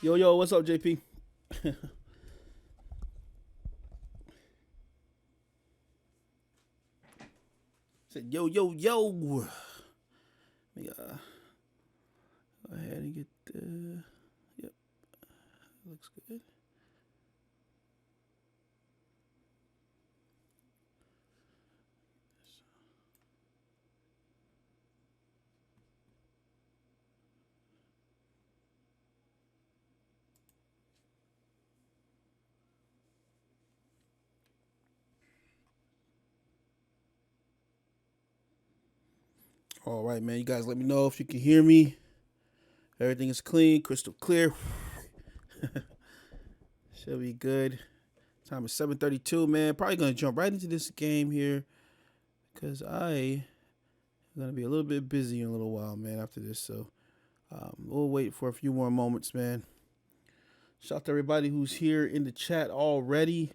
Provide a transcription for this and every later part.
Yo, yo, what's up, JP? Said, yo, yo, yo. Let me go ahead and get the. Yep, looks good. All right, man. You guys let me know if you can hear me. Everything is clean, crystal clear. Should be good. Time is 7:32, man. Probably gonna jump right into this game here because I am gonna be a little bit busy in a little while, man. After this, so we'll wait for a few more moments, man. Shout out to everybody who's here in the chat already.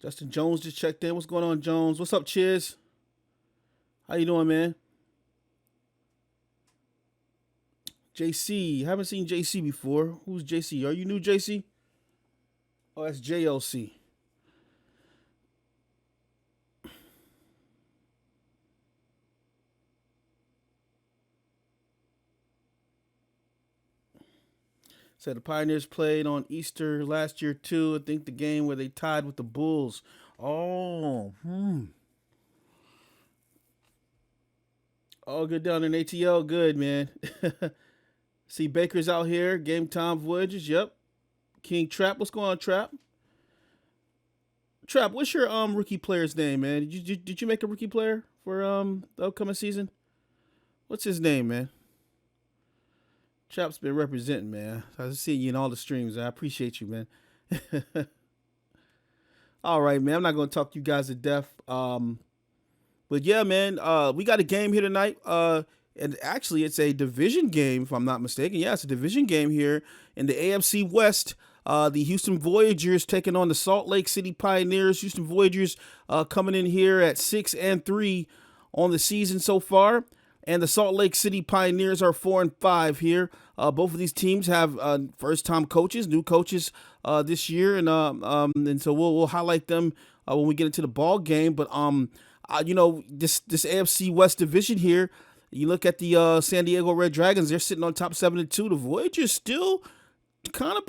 Justin Jones just checked in. What's going on, Jones? What's up, Chiz? How you doing, man? JC. Haven't seen JC before. Who's JC? Are you new, JC? Oh, that's JLC. Said the Pioneers played on Easter last year, too. I think the game where they tied with the Bulls. Oh, All good down in ATL. Good, man. See Baker's out here. Game time Voyagers. Yep. King Trap. What's going on, Trap? Trap, what's your rookie player's name, man? Did you make a rookie player for the upcoming season? What's his name, man? Trap's been representing, man. I see you in all the streams. I appreciate you, man. All right, man. I'm not gonna talk you guys to death. But yeah, man. We got a game here tonight. And actually, it's a division game, if I'm not mistaken. Yeah, it's a division game here in the AFC West. The Houston Voyagers taking on the Salt Lake City Pioneers. Houston Voyagers coming in here at 6-3 on the season so far. And the Salt Lake City Pioneers are 4-5 here. Both of these teams have first-time coaches, new coaches this year, and so we'll highlight them when we get into the ball game. But this AFC West division here, you look at the San Diego Red Dragons; they're sitting on top 7-2. The Voyagers still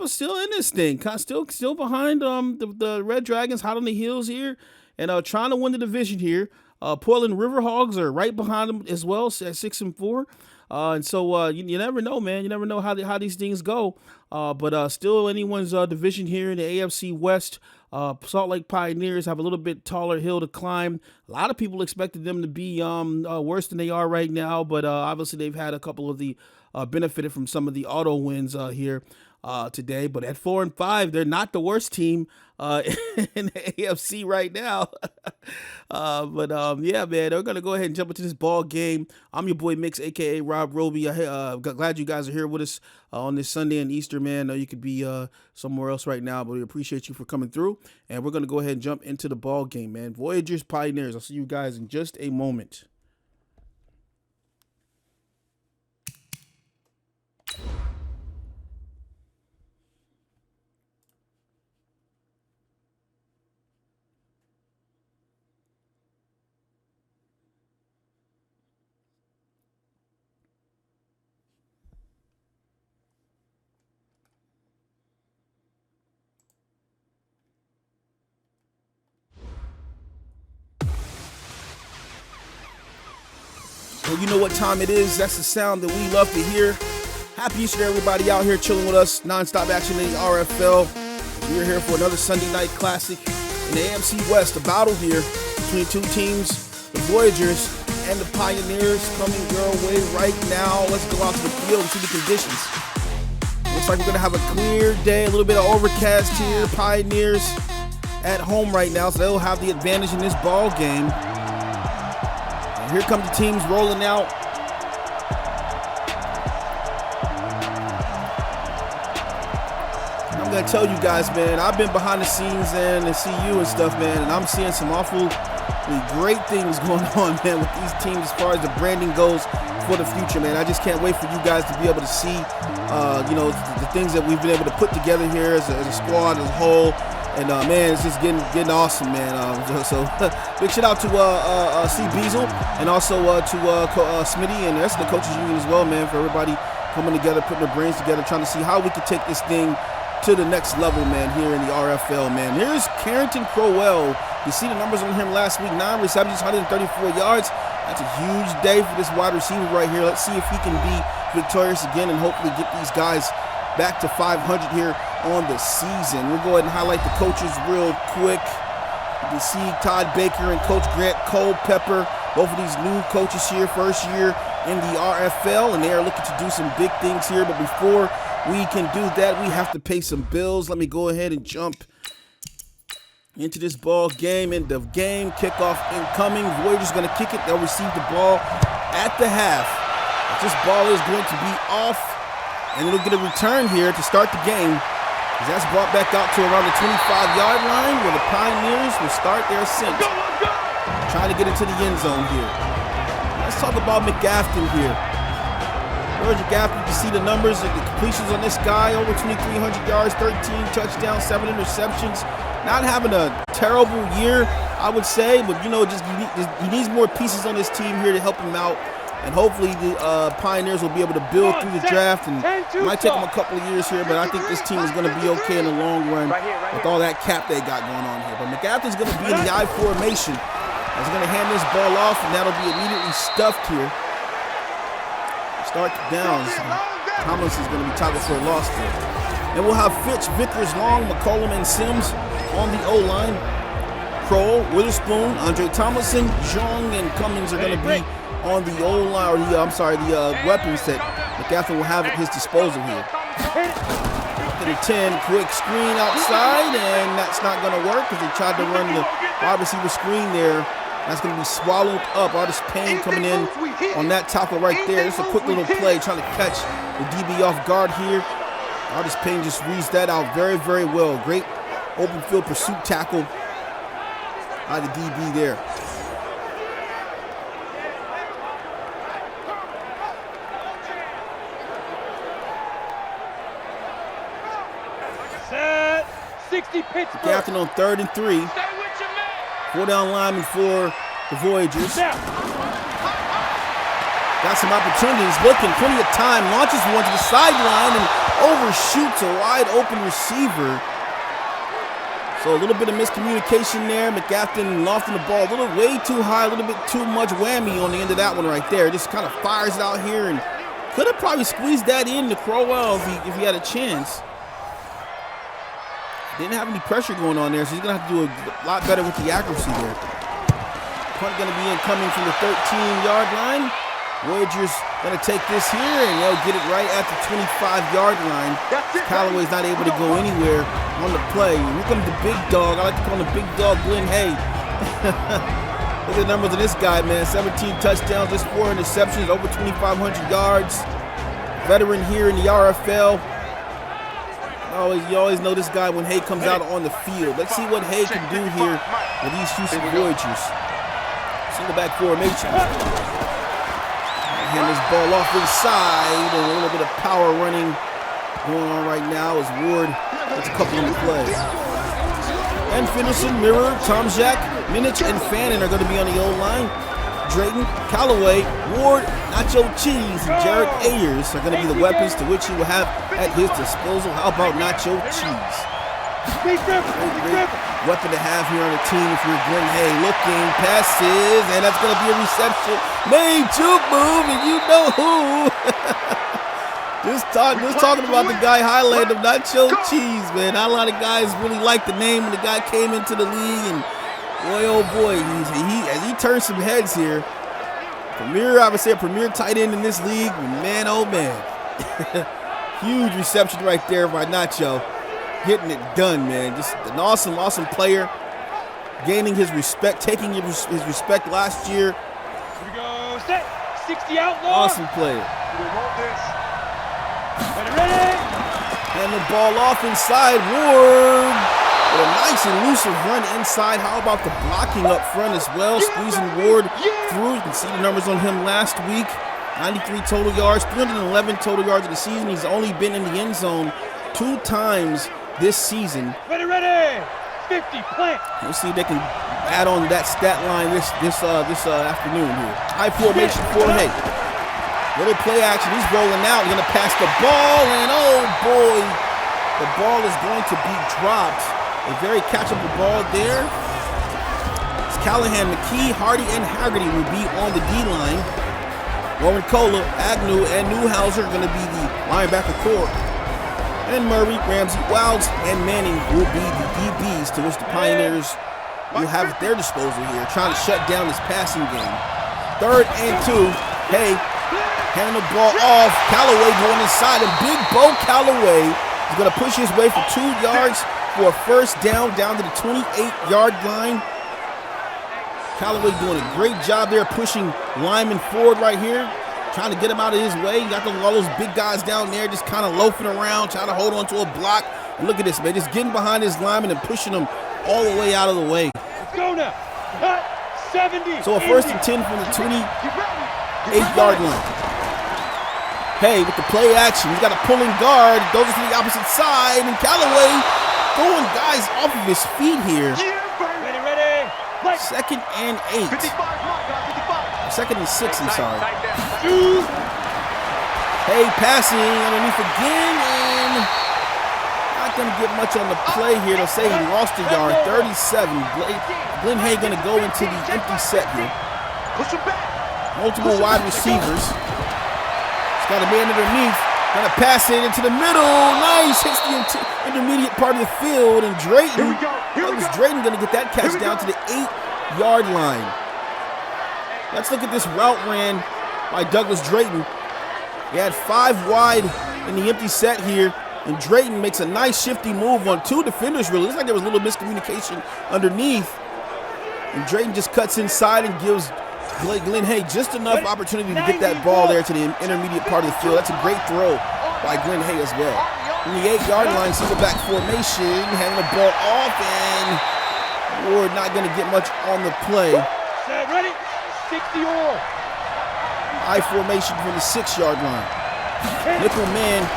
still in this thing, still behind the Red Dragons, hot on the heels here, and trying to win the division here. Portland Riverhogs are right behind them as well at 6-4. And so you never know, man. You never know how these things go. But still anyone's division here in the AFC West. Salt Lake Pioneers have a little bit taller hill to climb. A lot of people expected them to be worse than they are right now, but obviously they've had a couple of the benefited from some of the auto wins here today. But at 4-5, they're not the worst team in the AFC right now. Yeah, man, we're gonna go ahead and jump into this ball game. I'm your boy Mix, aka Rob Roby. Glad you guys are here with us on this Sunday and Easter, man. I know you could be somewhere else right now, but we appreciate you for coming through. And we're gonna go ahead and jump into the ball game, man. Voyagers, Pioneers. I'll see you guys in just a moment. Well, you know what time it is. That's the sound that we love to hear. Happy Easter to everybody out here chilling with us. Non-stop action in the RFL. We're here for another Sunday night classic in the AFC West. A battle here between two teams, the Voyagers and the Pioneers, coming your way right now. Let's go out to the field and see the conditions. Looks like we're going to have a clear day, a little bit of overcast here. Pioneers at home right now, so they'll have the advantage in this ball game. Here come the teams rolling out. I'm going to tell you guys, man, I've been behind the scenes and to see you and stuff, man, and I'm seeing some awfully great things going on, man, with these teams as far as the branding goes for the future, man. I just can't wait for you guys to be able to see, the things that we've been able to put together here as a squad as a whole. And man, it's just getting awesome, man. So big shout out to C. Beazle and also to Smitty and the rest of the coaches union as well, man, for everybody coming together, putting their brains together, trying to see how we can take this thing to the next level, man, here in the RFL, man. Here's Carrington Crowell. You see the numbers on him last week: 9 receptions, 134 yards. That's a huge day for this wide receiver right here. Let's see if he can be victorious again and hopefully get these guys back to 500 here on the season. We'll go ahead and highlight the coaches real quick. You can see Todd Baker and Coach Grant Culpepper, both of these new coaches here, first year in the RFL, and they are looking to do some big things here. But before we can do that, we have to pay some bills. Let me go ahead and jump into this ball game. End of game, kickoff incoming. Voyagers going to kick it. They'll receive the ball at the half. This ball is going to be off, and it'll get a return here to start the game. That's brought back out to around the 25-yard line where the Pioneers will start their ascent. Trying to get into the end zone here. Let's talk about McGafton here. George McGafton, you can see the numbers of the completions on this guy. Over 2,300 yards, 13 touchdowns, 7 interceptions. Not having a terrible year, I would say, but just he needs more pieces on this team here to help him out. And hopefully the Pioneers will be able to build through the draft, and it might take them a couple of years here, but I think this team is going to be okay in the long run with all that cap they got going on here. But McGafton's going to be in the I formation. He's going to hand this ball off, and that'll be immediately stuffed here. Start the downs. Tomlinson's going to be tackled for a loss there. And we'll have Fitch, Vickers, Long, McCollum, and Sims on the O-line. Kroll, Witherspoon, Andre Tomlinson, Jong, and Cummings are going to be on the O-line, or the weapons that McGafton will have at his disposal here. 10, quick screen outside, and that's not going to work because they tried to run the wide receiver screen there. That's going to be swallowed up. Artist Payne coming in on that tackle right there. Just a quick little play trying to catch the DB off guard here. Artist Payne just reads that out very, very well. Great open field pursuit tackle by the DB there. Set 60 Pittsburgh. Captain on 3rd and 3. 4-down lineman for the Voyagers. Got some opportunities, looking, plenty of time, launches one to the sideline and overshoots a wide open receiver. So a little bit of miscommunication there. McGafton lofting the ball a little way too high, a little bit too much whammy on the end of that one right there. Just kind of fires it out here and could have probably squeezed that in to Crowell if he had a chance. Didn't have any pressure going on there, so he's going to have to do a lot better with the accuracy there. Punt going to be incoming from the 13-yard line. Voyagers going to take this here, and they'll get it right at the 25-yard line. Callaway's not able to go anywhere on the play. Here comes the big dog. I like to call him the big dog, Glenn Hay. Look at the numbers of this guy, man. 17 touchdowns, just 4 interceptions, over 2,500 yards. Veteran here in the RFL. You always know this guy when Hay comes out on the field. Let's see what Hay can do here with these Houston Voyagers. Single back formation. Hand this ball off inside, and a little bit of power running going on right now as Ward gets a couple of the plays. And Finderson, Mirror, Tomczak, Minich, and Fannin are going to be on the O-line. Drayton, Callaway, Ward, Nacho Cheese, and Jared Ayers are going to be the weapons to which he will have at his disposal. How about Nacho Cheese? Great weapon to have here on the team if you're Glenn Hay. Looking, passes, and that's going to be a reception. Main juke move, and you know who. Just talking about the guy highlighting him, Nacho Cheese, man. Not a lot of guys really like the name when the guy came into the league, and boy, oh boy, as he turns some heads here. I would say a premier tight end in this league, man, oh man. Huge reception right there by Nacho. Getting it done, man. Just an awesome, awesome player. Gaining his respect, taking his respect last year. Here we go, set, 60 outlaw. Awesome player. Ready. And the ball off inside, Ward. With a nice elusive run inside. How about the blocking up front as well? Squeezing Ward through. You can see the numbers on him last week. 93 total yards, 311 total yards in the season. He's only been in the end zone 2 times this season. Ready. 50, plant. We'll see if they can add on that stat line this afternoon here. High formation for Hay. Little play action. He's rolling out. He's going to pass the ball, and oh boy, the ball is going to be dropped. A very catchable ball there. It's Callahan, McKee, Hardy, and Haggerty will be on the D-line. Warren Cola, Agnew, and Newhouser are going to be the linebacker core. And Murray, Ramsey, Wilds, and Manning will be the DBs to which the Pioneers will have at their disposal here, trying to shut down this passing game. 3rd and 2. Hey, handing the ball off. Callaway going inside, and Big Bo Callaway is going to push his way for 2 yards for a first down to the 28-yard line. Callaway doing a great job there pushing Lyman forward right here, trying to get him out of his way. You got all those big guys down there just kind of loafing around, trying to hold on to a block. And look at this, man, just getting behind his lineman and pushing him all the way out of the way. Let's go now. Cut 70. So a 1st and 10 from the 28-yard line. Hey, with the play action, he's got a pulling guard, goes to the opposite side, and Callaway throwing guys off of his feet here. Ready. 2nd and 8. 2nd and 6, I'm sorry. Hey, passing underneath again, and not going to get much on the play here. They'll say he lost a yard, 37. Glenn Hay going to go into the empty set here. Multiple wide receivers. He's got a man underneath. Going to pass it into the middle. Nice. Hits the intermediate part of the field, and Drayton. Drayton going to get that catch down to the 8-yard line. Let's look at this route ran by Douglas Drayton. He had 5 wide in the empty set here, and Drayton makes a nice shifty move on 2 defenders, really. Looks like there was a little miscommunication underneath. And Drayton just cuts inside and gives Glenn Hay just enough opportunity to get that ball there to the intermediate part of the field. That's a great throw by Glenn Hay as well. From the 8-yard line, single back formation, handing the ball off, and Ward not going to get much on the play. Set, ready. 60 all. I formation from the 6-yard line. Nickel man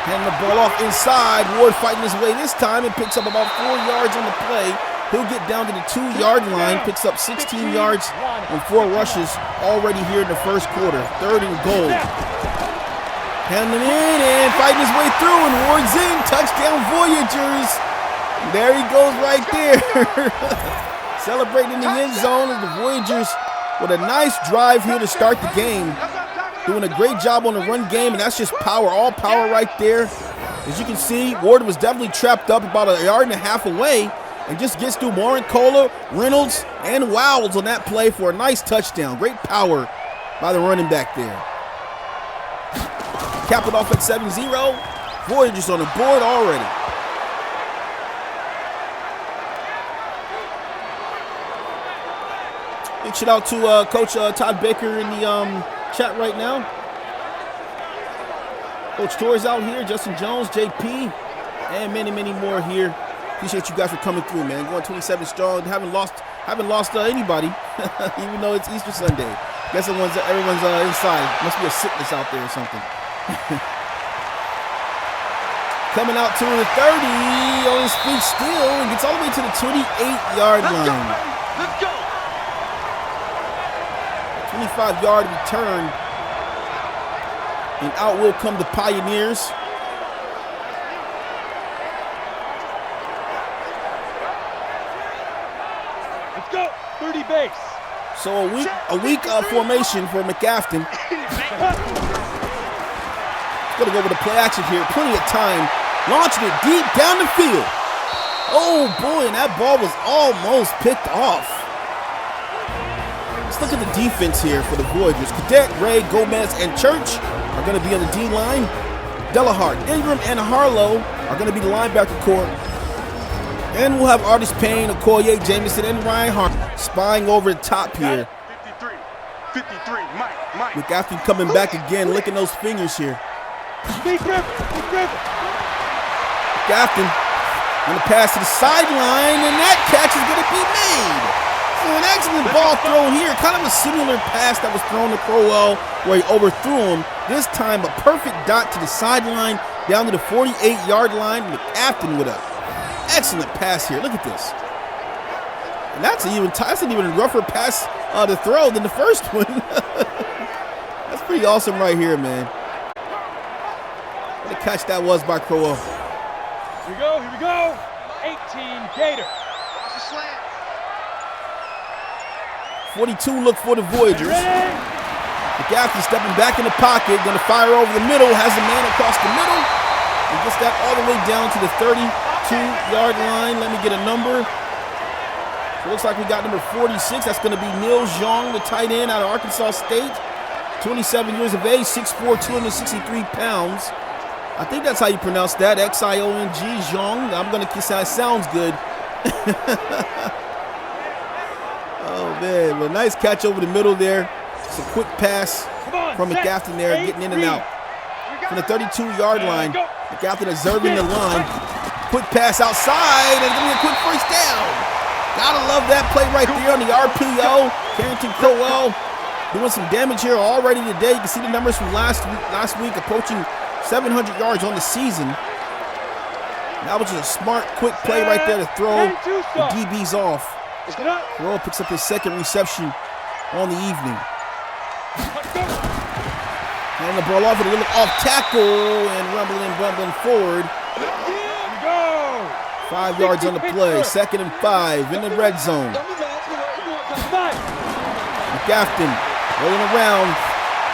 handing the ball off inside. Ward fighting his way this time and picks up about 4 yards on the play. He'll get down to the 2-yard line, picks up 16 yards and 4 rushes already here in the first quarter. 3rd and goal. Handling in and fighting his way through, and Ward's in. Touchdown Voyagers. There he goes right there. Celebrating in the end zone as the Voyagers with a nice drive here to start the game. Doing a great job on the run game, and that's just power, all power right there. As you can see, Ward was definitely trapped up about 1.5 yards away and just gets through Warren Cola, Reynolds, and Wilds on that play for a nice touchdown. Great power by the running back there. Cap it off at 7-0. Voyagers on the board already. Big shout out to Coach Todd Baker in the chat right now. Coach Torres out here, Justin Jones, JP, and many, many more here. Appreciate you guys for coming through, man. Going 27 strong. Haven't lost anybody, even though it's Easter Sunday. Guess everyone's inside. Must be a sickness out there or something. Coming out to the 30 on his feet still, and gets all the way to the 28-yard line. Let's go. 25-yard return, and out will come the Pioneers. Let's go. 30 base. So a week of formation for McAfton. Going to go with the play action here. Plenty of time. Launching it deep down the field. Oh boy, and that ball was almost picked off. Let's look at the defense here for the Voyagers. Cadet, Ray, Gomez, and Church are going to be on the D-line. Delahart, Ingram, and Harlow are going to be the linebacker core. And we'll have Artis Payne, Okoye, Jameson, and Ryan Hart spying over the top here. 53, Mike. McAfee coming back again, licking those fingers here. Big rip. McAfee going to pass to the sideline, and that catch is going to be made. an excellent ball thrown here. Kind of a similar pass that was thrown to Crowell where he overthrew him. This time a perfect dot to the sideline down to the 48-yard line. McAfton with an excellent pass here. Look at this. And that's an even rougher pass to throw than the first one. That's pretty awesome right here, man. What a catch that was by Crowell. Here we go. 18 Gator. 42 look for the Voyagers. McAfee stepping back in the pocket, gonna fire over the middle, has a man across the middle, and gets that all the way down to the 32-yard line. Let me get a number. So it looks like we got number 46. That's gonna be Neil Zhong, the tight end out of Arkansas State. 27 years of age, 6'4", 263 pounds. I think that's how you pronounce that, X-I-O-N-G, Zhong. I'm gonna kiss that, sounds good. Oh man, but nice catch over the middle there. It's a quick pass from McAfton there, getting in and out. From the 32-yard line, McAfton observing the line. Quick pass outside, and gonna be a quick first down. Gotta love that play right there on the RPO. Carrington Crowell doing some damage here already today. You can see the numbers from last week approaching 700 yards on the season. That was just a smart, quick play right there to throw the DBs off. Crowell picks up his second reception on the evening. And the ball off with a little off tackle and rumbling forward. 5 yards on the play, 2nd and 5 in the red zone. McAfton rolling around,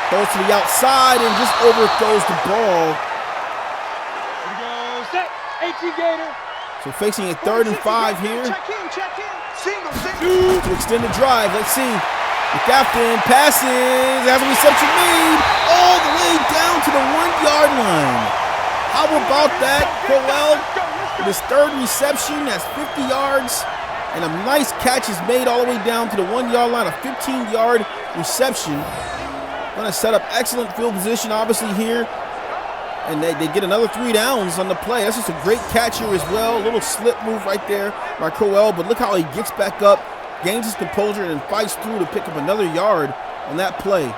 throws to the outside and just overthrows the ball. So facing a 3rd and 5 here. To extend the drive, let's see. McAfton passes, has a reception made all the way down to the 1-yard line. How about that? Crowell with his 3rd reception, that's 50 yards. And a nice catch is made all the way down to the 1-yard line, a 15-yard reception. Gonna set up excellent field position obviously here. And they get another 3 downs on the play. That's just a great catch here as well. A little slip move right there by Crowell, but look how he gets back up, gains his composure, and fights through to pick up another yard on that play.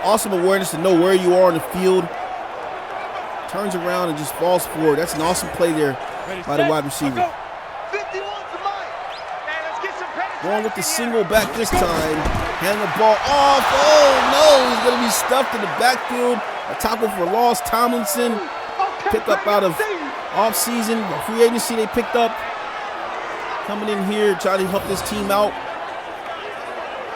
Awesome awareness to know where you are on the field. Turns around and just falls forward. That's an awesome play there by the wide receiver. Going with the single back this time. Hand the ball off. Oh no, he's going to be stuffed in the backfield. A tackle for loss. Tomlinson, pick up out of offseason, free agency they picked up. Coming in here, trying to help this team out.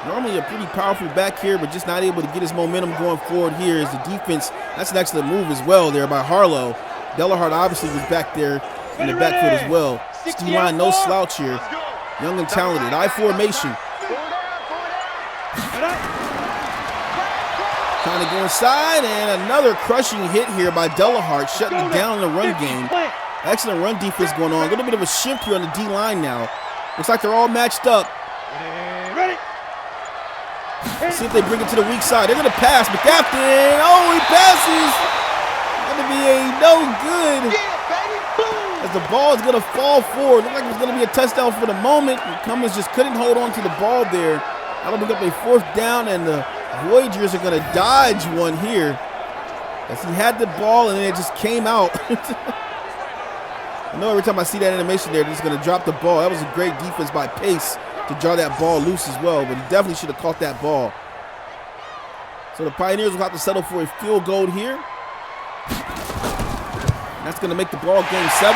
Normally a pretty powerful back here, but just not able to get his momentum going forward here as the defense. That's an excellent move as well there by Harlow. Delahart obviously was back there in the backfield as well. D-line, no slouch here. Young and talented. I formation. Trying to go inside, and another crushing hit here by Delahart, shutting it down in the run game. Excellent run defense going on. A little bit of a shift here on the D-line now. Looks like they're all matched up. See if they bring it to the weak side. They're going to pass. McAfton. Oh, he passes. Going to be a no good. As the ball is going to fall forward. Looked like it was going to be a touchdown for the moment. Cummins just couldn't hold on to the ball there. That'll bring up a 4th down, and the Voyagers are going to dodge one here. As he had the ball, and then it just came out. I know every time I see that animation there, they're just going to drop the ball. That was a great defense by Pace to draw that ball loose as well, but he definitely should have caught that ball. So the Pioneers will have to settle for a field goal here. That's going to make the ball game 7-3.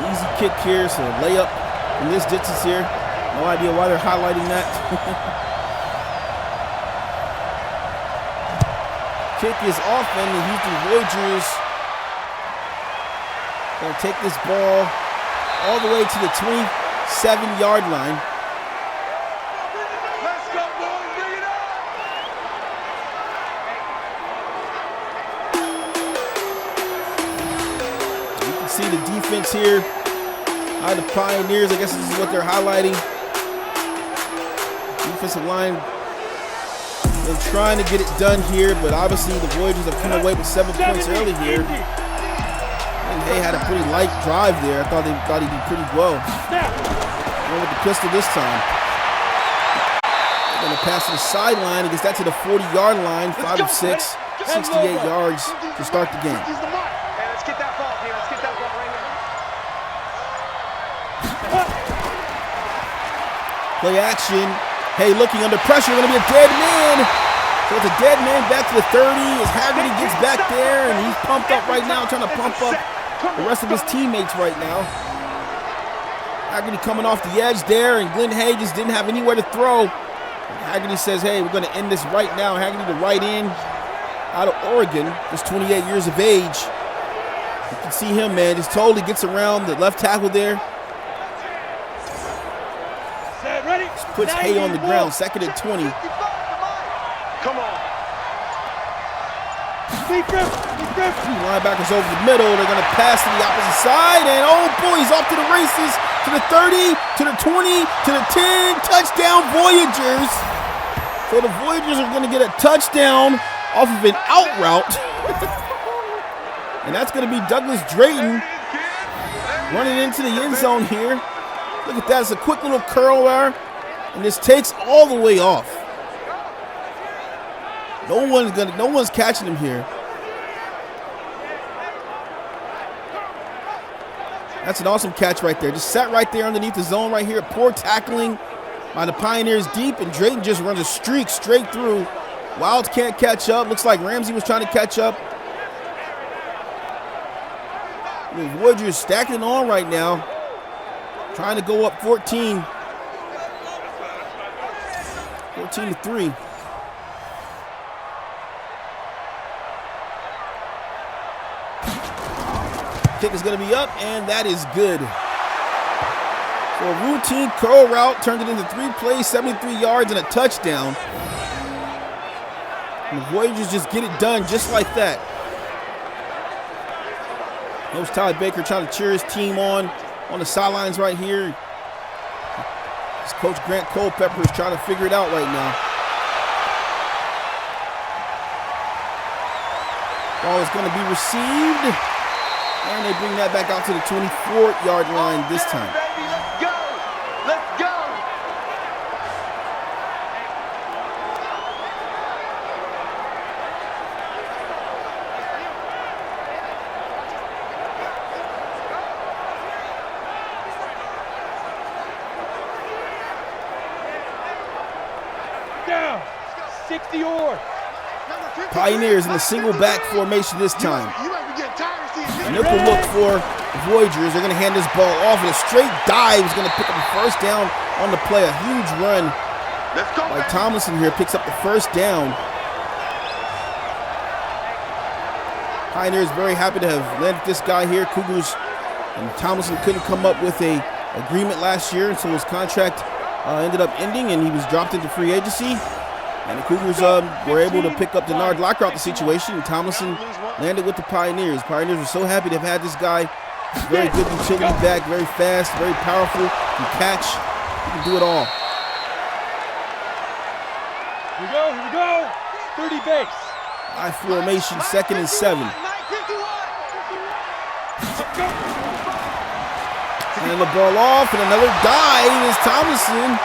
Easy kick here, so layup from this distance here. No idea why they're highlighting that. Kick is off, and the Houston Voyagers going to take this ball all the way to the 27-yard line. Let's go, boys, bring it up. You can see the defense here by the Pioneers. I guess this is what they're highlighting. Defensive line Been trying to get it done here, but obviously the Voyagers have come away with 7 points early here. And they had a pretty light drive there. I thought he did pretty well. Went with the pistol this time. They're going to pass to the sideline. He gets that to the 40-yard line. 5 of 6, 68 yards to start the game. Let's get that ball here. Let's get that ball right here. Play action. Hey, looking under pressure, going to be a dead man. So it's a dead man back to the 30 as Haggerty gets back there, and he's pumped up right now, trying to pump up the rest of his teammates right now. Haggerty coming off the edge there, and Glenn Hay just didn't have anywhere to throw. Haggerty says, hey, we're going to end this right now. Haggerty, the right end out of Oregon, just 28 years of age. You can see him, man, just totally gets around the left tackle there. Just puts Hay on the ground, 2nd and 20. Come on. Two linebackers over the middle. They're going to pass to the opposite side, and oh boy, he's off to the races. To the 30, to the 20, to the 10. Touchdown, Voyagers. So the Voyagers are going to get a touchdown off of an out route. And that's going to be Douglas Drayton running into the end zone here. Look at that. It's a quick little curl there. And this takes all the way off. No one's catching him here. That's an awesome catch right there. Just sat right there underneath the zone right here. Poor tackling by the Pioneers deep, and Drayton just runs a streak straight through. Wilds can't catch up. Looks like Ramsey was trying to catch up. The Voyagers stacking it on right now. Trying to go up 14. 14-3. Kick is going to be up, and that is good. So a routine curl route turned it into 3 plays, 73 yards, and a touchdown. And the Voyagers just get it done just like that. Coach Todd Baker trying to cheer his team on the sidelines right here. His coach Grant Culpepper is trying to figure it out right now. Ball is going to be received. And they bring that back out to the 24-yard line this time. Baby, let's go. Let's go. Down. 60 or. Pioneers in the single back formation this time. Nickel look for the Voyagers. They're going to hand this ball off, and a straight dive is going to pick up a first down on the play. A huge run by Tomlinson here picks up the first down. Pioneers very happy to have landed this guy here. Cougars and Tomlinson couldn't come up with a agreement last year, so his contract ended up ending, and he was dropped into free agency. And the Cougars were able to pick up Denard Lockhart the situation, and Tomlinson landed with the Pioneers. Pioneers were so happy to have had this guy. Very good utility back, very fast, very powerful, can catch, he can do it all. Here we go. 30 base. High formation, 2nd and 7. And the ball off, and another dive is Tomlinson.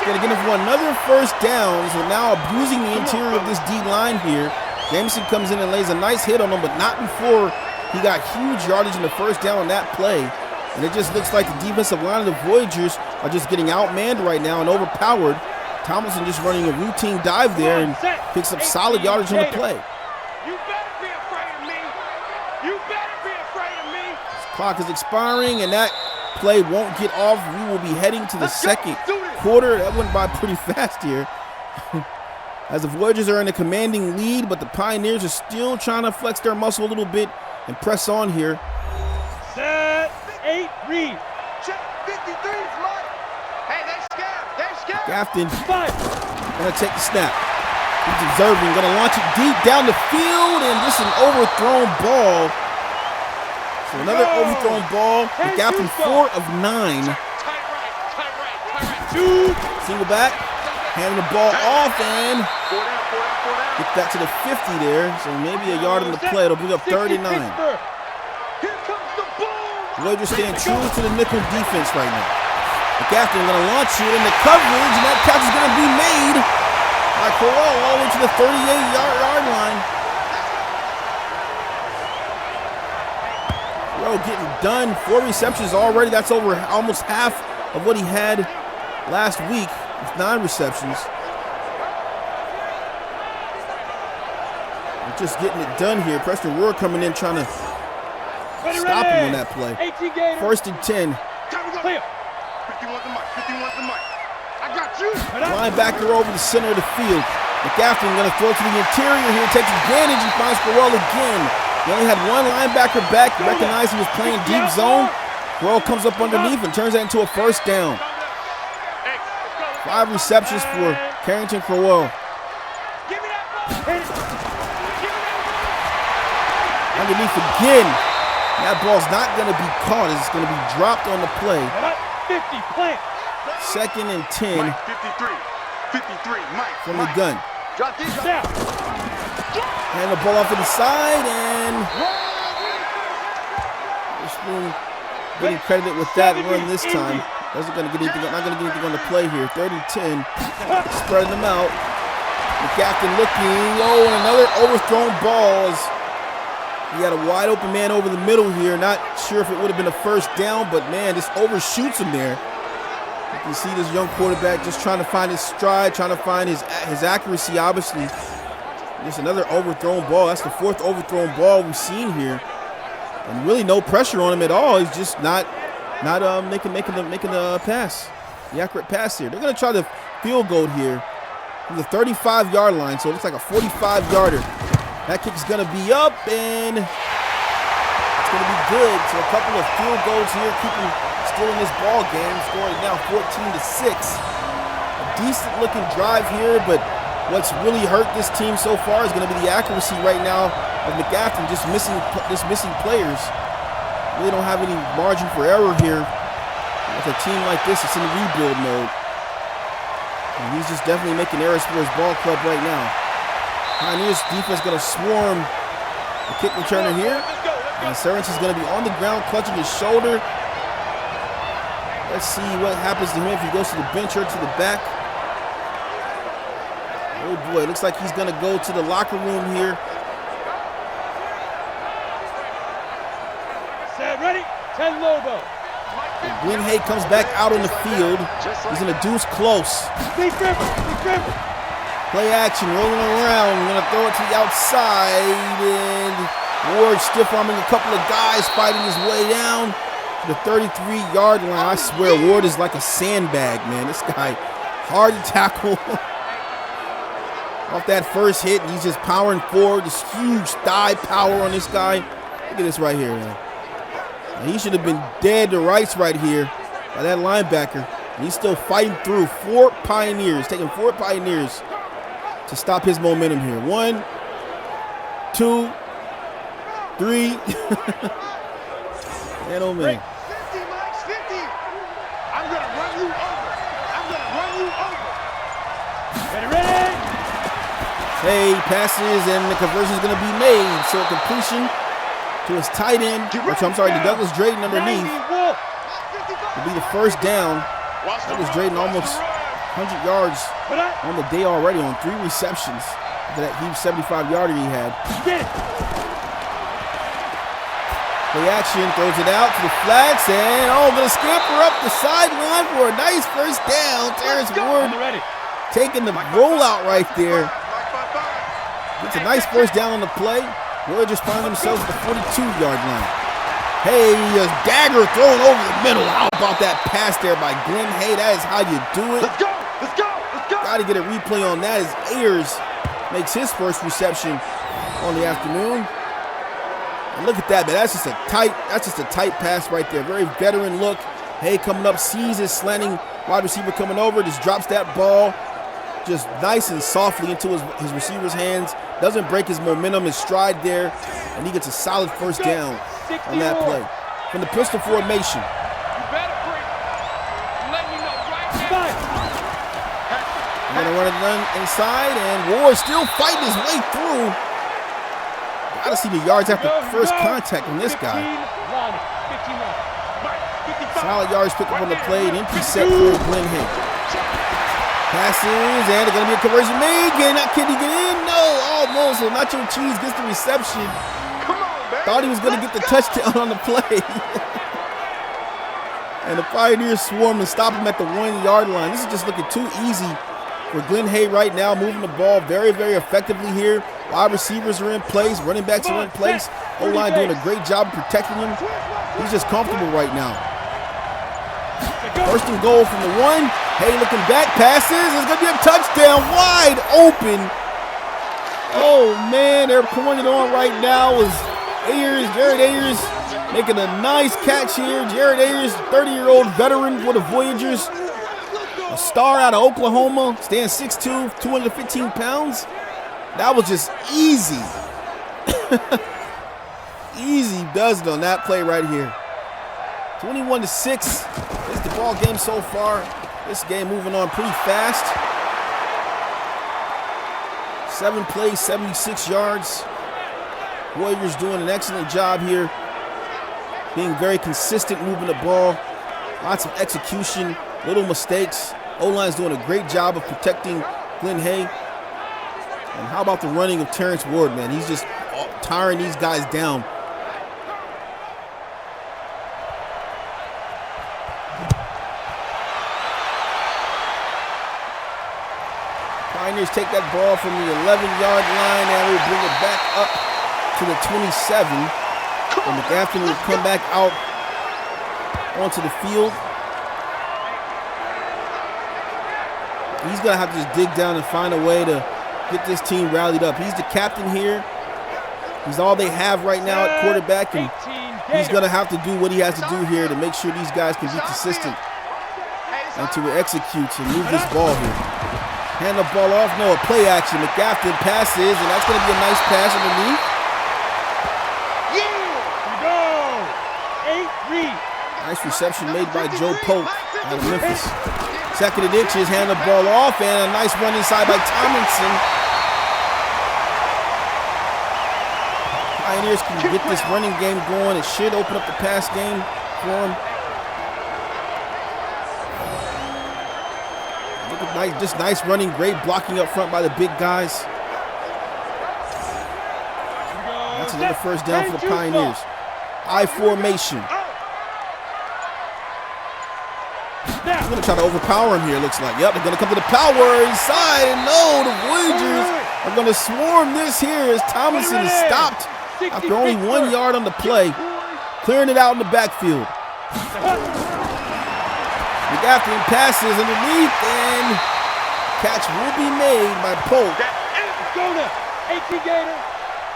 Going to get him for another first down, so now abusing the interior of this D line here. Jameson comes in and lays a nice hit on him, but not before he got huge yardage in the first down on that play. And it just looks like the defensive line of the Voyagers are just getting outmanned right now and overpowered. Tomlinson just running a routine dive there and picks up solid yardage on the play. You better be afraid of me. You better be afraid of me. Clock is expiring, and that play won't get off. We will be heading to the second quarter. That went by pretty fast here. As the Voyagers are in a commanding lead, but the Pioneers are still trying to flex their muscle a little bit and press on here. Set, 8, read. Check 53, Mike. Hey, they're scared. Gafton gonna take the snap. He's observing, gonna launch it deep down the field, and just an overthrown ball. So another overthrown ball. The Gafton 4 of 9. Tight right. 2. Single back. Handing the ball off and get that to the 50 there. So maybe a yard on the play. It'll bring up 39. Voyagers staying true to the nickel defense right now. McCaffrey going to launch it in the coverage, and that catch is going to be made by Crowell all the way to the 38-yard line. Crowell getting done. 4 receptions already. That's over almost half of what he had last week with 9 receptions. They're just getting it done here. Preston Ward coming in trying to stop him on that play. 1st and 10. Clear. 51 the mic. 51 the mic. I got you. Linebacker over the center of the field. McCaffrey going to throw to the interior here. Takes advantage and finds Crowell again. He only had 1 linebacker back. He recognized he was playing deep zone. Crowell comes up underneath and turns that into a 1st down. 5 receptions for Carrington Crowell. Give me that ball. Underneath again. That ball's not going to be caught. It's going to be dropped on the play. 50, plant. 2nd and 10 Mike, 53. 53. Mike. from the gun. Drop these. Down. Hand the ball off to the side, and Spoon getting credited with that run this time. Not going to get anything on the play here. 3rd and 10. Spreading them out. McCaffrey looking. Oh, and another overthrown ball. He had a wide open man over the middle here. Not sure if it would have been a 1st down, but man, just overshoots him there. You can see this young quarterback just trying to find his stride, trying to find his accuracy, obviously. Just another overthrown ball. That's the 4th overthrown ball we've seen here. And really no pressure on him at all. He's just not making the pass, the accurate pass here. They're going to try the field goal here from the 35-yard line, so it looks like a 45-yarder. That kick is going to be up, and it's going to be good. So a couple of field goals here, keeping still in this ball game. Scoring now 14-6. A decent-looking drive here, but what's really hurt this team so far is going to be the accuracy right now of McCaffrey, just missing players. Really don't have any margin for error here with a team like this. It's in rebuild mode, and he's just definitely making errors for his ball club right now. Pioneers defense going to swarm the kick returner here. And Sorensen's going to be on the ground clutching his shoulder. Let's see what happens to him if he goes to the bench or to the back. Oh boy, looks like he's going to go to the locker room here. Set ready. 10 Lobo. Glenn Hay comes back out on the field. He's going to deuce close. Big dribble. Play action, rolling around. Going to throw it to the outside. And Ward stiff arming a couple of guys, fighting his way down to the 33-yard line. I swear, Ward is like a sandbag, man. This guy, hard to tackle. Off that first hit, he's just powering forward. This huge thigh power on this guy. Look at this right here, man. Now, he should have been dead to rights right here by that linebacker. And he's still fighting through. 4 Pioneers, taking 4 Pioneers to stop his momentum here. 1, 2, 3. Man, oh man. 50, Mike, 50. I'm going to run you over. Ready. Hey, passes, and the conversion is going to be made. So a completion to his tight end, to Douglas Drayton underneath. Will be the 1st down. Douglas Drayton almost 100 yards on the day already on 3 receptions. That huge 75-yarder he had. Play action, throws it out to the flats, and going to scamper up the sideline for a nice 1st down. Terrence Ward taking the rollout right there. It's a nice 1st down on the play. Ward just found themselves at the 42-yard line. Hey, a dagger thrown over the middle. How about that pass there by Glenn Hay? That is how you do it. Let's go. Got to get a replay on that as Ayers makes his 1st reception on the afternoon. And look at that, man. That's just a tight pass right there. Very veteran look. Hay coming up, sees his slanting wide receiver coming over, just drops that ball just nice and softly into his receiver's hands. Doesn't break his momentum, his stride there, and he gets a solid 1st down on that play. From the pistol formation. gonna run it inside, and Ward still fighting his way through. Gotta see the yards after first contact on this guy. 15-1. Solid yards pick up on the play, an empty set for Glenn Hay. Passes, and they're gonna be a conversion made. Can he get in? No, almost. So Nacho Cheese gets the reception. Thought he was gonna get the touchdown on the play. And the Pioneers swarm and stop him at the 1 yard line. This is just looking too easy for Glenn Hay right now, moving the ball very, very effectively here. Wide receivers are in place, running backs are in place. O-line doing a great job of protecting him. He's just comfortable right now. First and goal from the 1. Hay looking back, passes. It's going to be a touchdown, wide open. Oh, man, they're pouring it on right now. Is Jared Ayers making a nice catch here. Jared Ayers, 30-year-old veteran for the Voyagers. A star out of Oklahoma, stands 6'2", 215 pounds. That was just easy. Easy does it on that play right here. 21-6 is the ball game so far. This game moving on pretty fast. 7 plays, 76 yards. Warriors doing an excellent job here. Being very consistent moving the ball. Lots of execution, little mistakes. O-line's doing a great job of protecting Glenn Hay. And how about the running of Terrence Ward, man? He's just tiring these guys down. Pioneers take that ball from the 11-yard line and will bring it back up to the 27. And McGaffin will come back out onto the field. He's going to have to just dig down and find a way to get this team rallied up. He's the captain here. He's all they have right now at quarterback, and he's going to have to do what he has to do here to make sure these guys can be consistent and to execute and move this ball here. Hand the ball off. No, a play action. McGaffin passes, and that's going to be a nice pass underneath. Nice reception made by Joe Polk out of Memphis. Second and inches, hand the ball off, and a nice run inside by Tomlinson. Pioneers can get this running game going. It should open up the pass game for them. Look at nice, just nice running, great blocking up front by the big guys. That's another first down for the Pioneers. I formation. They're going to try to overpower him here, looks like. Yep, they're going to come to the power inside. And no, the Voyagers are going to swarm this here as Tomlinson is stopped after only 1 yard on the play. Clearing it out in the backfield. McGaffin passes underneath, and catch will be made by Polk.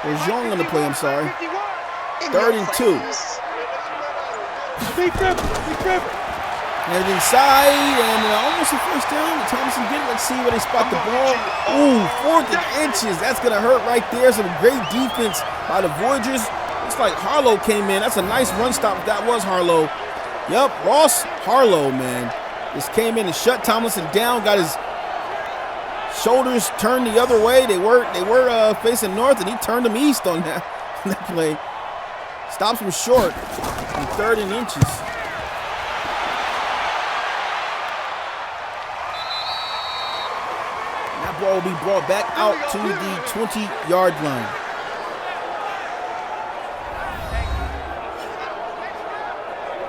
Or Jean on the play, I'm sorry. 3rd and 2. And inside, and almost a first down. Thompson get it. Let's see where they spot the ball. Ooh, 4th and inches. That's going to hurt right there. Some great defense by the Voyagers. Looks like Harlow came in. That's a nice run stop. That was Harlow. Yep, Ross Harlow, man. Just came in and shut Tomlinson down. Got his shoulders turned the other way. They were facing north, and he turned them east on that play. Stops him short on 3rd and inches. Ball will be brought back out to the 20-yard line.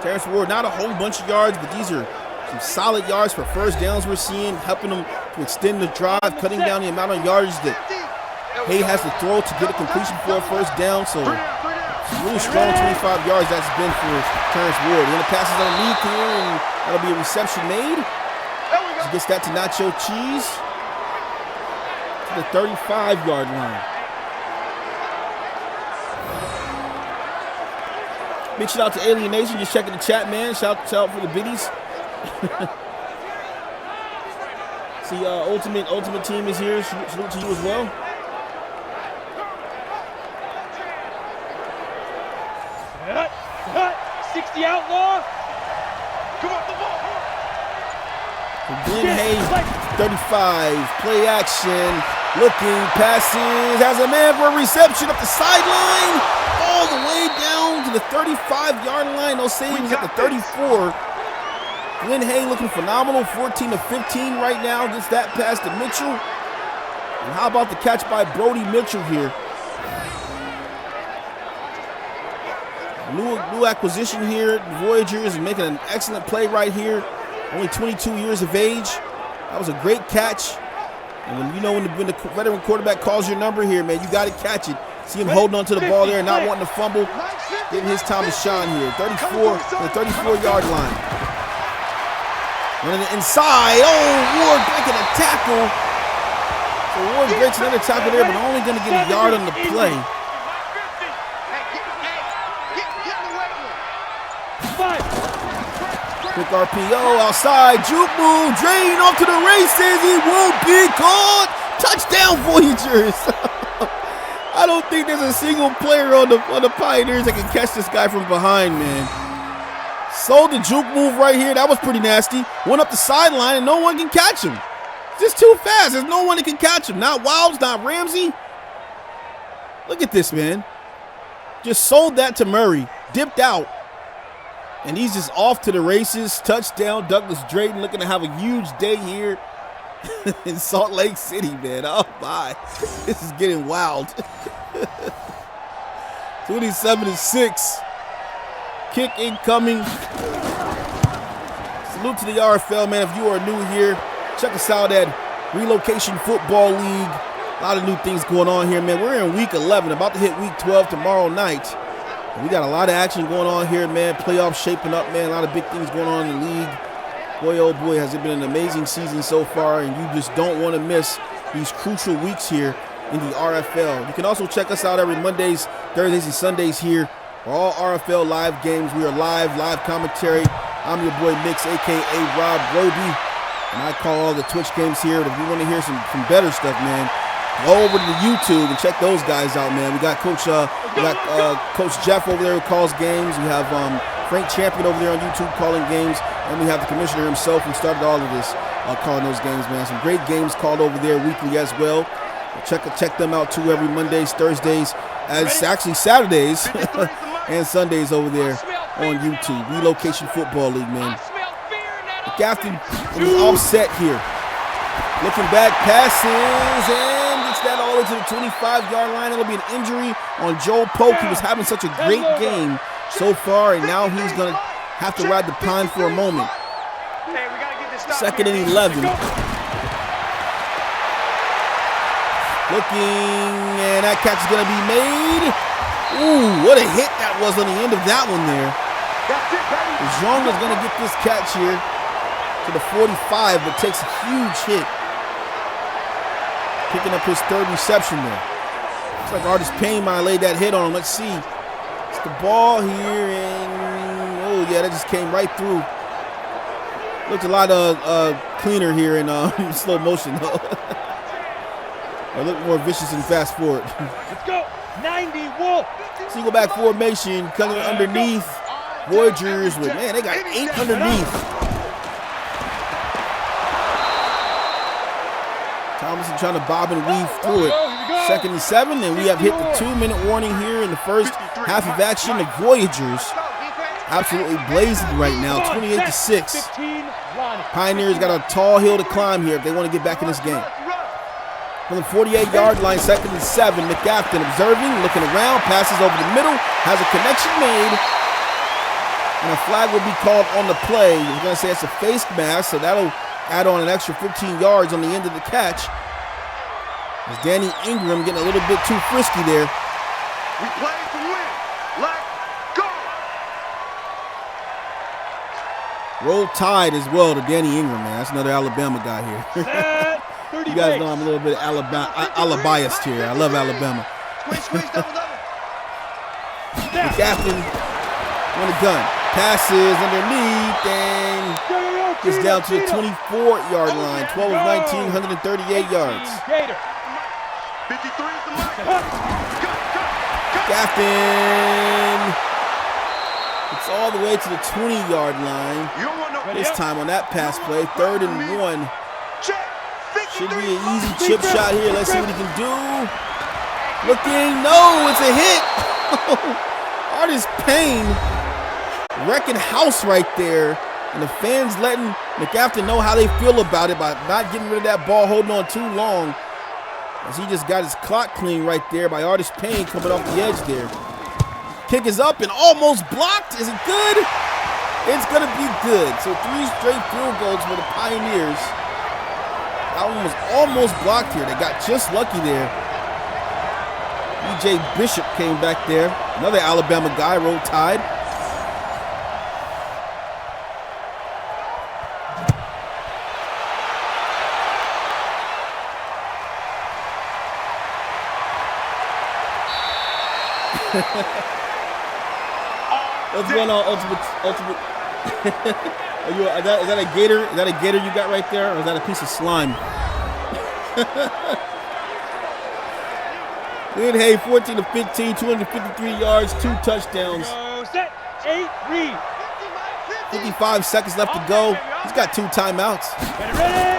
Terrence Ward, not a whole bunch of yards, but these are some solid yards for first downs we're seeing, helping them to extend the drive, cutting down the amount of yardage that Hay has to throw to get a completion for a first down. So some really strong 25 yards that's been for Terrence Ward. And the passes underneath here, and that'll be a reception made. He gets that to Nacho Cheese. The 35-yard line. Big shout out to Alienation, just checking the chat, man. Shout out for the biddies. See, Ultimate Team is here. Salute to you as well. Cut. 60 outlaw. Come on, the ball. Glenn Hay 35, play action, looking, passes, has a man for a reception up the sideline, all the way down to the 35-yard line. No savings at the 34. Glenn Hay looking phenomenal, 14 of 15 right now. Gets that pass to Mitchell. And how about the catch by Brody Mitchell here? New acquisition here. The Voyagers making an excellent play right here. Only 22 years of age. That was a great catch. And when the veteran quarterback calls your number here, man, you got to catch it. See him holding on to the ball there and not wanting to fumble. Getting his time to shine here. 34 to the 34-yard line. Running it inside. Oh, Ward breaking a tackle. So Ward breaks another tackle there, but only going to get a yard on the play. Quick RPO outside, juke move, drain off to the races. He won't be caught. Touchdown, Voyagers. I don't think there's a single player on the Pioneers that can catch this guy from behind, man. Sold the juke move right here. That was pretty nasty. Went up the sideline and no one can catch him. Just too fast. There's no one that can catch him. Not Wilds, not Ramsey. Look at this, man. Just sold that to Murray. Dipped out. And he's just off to the races. Touchdown. Douglas Drayton looking to have a huge day here in Salt Lake City, man. Oh, my. This is getting wild. 27-6. Kick incoming. Salute to the RFL, man. If you are new here, check us out at Relocation Football League. A lot of new things going on here, man. We're in week 11, about to hit week 12 tomorrow night. We got a lot of action going on here, man. Playoffs shaping up, man. A lot of big things going on in the league. Boy, oh boy, has it been an amazing season so far, and you just don't want to miss these crucial weeks here in the RFL. You can also check us out every Mondays, Thursdays, and Sundays here for all RFL live games. We are live commentary. I'm your boy Mix, a.k.a. Rob Roby, and I call all the Twitch games here. But if you want to hear some better stuff, man, go over to the YouTube and check those guys out, man. We got Coach Jeff over there who calls games. We have Frank Champion over there on YouTube calling games, and we have the commissioner himself who started all of this calling those games, man. Some great games called over there weekly as well. Check them out too every Mondays, Thursdays, actually Saturdays and Sundays over there on YouTube. Relocation Football League, man. McGafton is offset here. Looking back, passes, and gets that all the way to the 25-yard line. It'll be an injury on Joel Polk. He was having such a great game so far, and now he's going to have to ride the pine for a moment. Second and 11. Looking, and that catch is going to be made. Ooh, what a hit that was on the end of that one there. Jean is going to get this catch here to the 45, but takes a huge hit. Picking up his third reception there. Looks like Artis Payne might have laid that hit on him. Let's see. It's the ball here, and oh yeah, that just came right through. Looked a lot cleaner here in slow motion though. Or look more vicious and fast forward. Let's go. 90 Wolf. Single back formation coming underneath. Voyagers with, man, they got 8 underneath. Thomason trying to bob and weave through it. Second and 7, and we have hit the 2-minute warning here in the first half of action. The Voyagers absolutely blazing right now, 28-6. Pioneers got a tall hill to climb here if they want to get back in this game. From the 48-yard line, second and 7, McGafton observing, looking around, passes over the middle, has a connection made, and a flag will be called on the play. We're going to say it's a face mask, so that'll add on an extra 15 yards on the end of the catch. As Danny Ingram getting a little bit too frisky there. We play to win. Let's go. Roll Tide as well to Danny Ingram, man. That's another Alabama guy here. You guys know I'm a little bit Alabama-biased here. I love Alabama. McGafton on the gun. Passes underneath and gets down to the 24-yard line. 12 of 19, 138 yards. McGafton. It's all the way to the 20-yard line. This time on that pass play, 3rd and 1. Should be an easy chip shot here. Let's see what he can do. Looking, no, it's a hit. Artist Payne wrecking house right there. And the fans letting McAfee know how they feel about it by not getting rid of that ball, holding on too long. As he just got his clock clean right there by Artist Payne coming off the edge there. Kick is up and almost blocked. Is it good? It's going to be good. So 3 straight field goals for the Pioneers. That one was almost blocked here. They got just lucky there. E.J. Bishop came back there. Another Alabama guy, Roll Tide. What's going on, Ultimate? Is that a gator? Is that a gator you got right there, or is that a piece of slime? Lynn Hay, 14 of 15, 253 yards, 2 touchdowns. Set, 8, read. 55 seconds left to go. He's got 2 timeouts. Ready.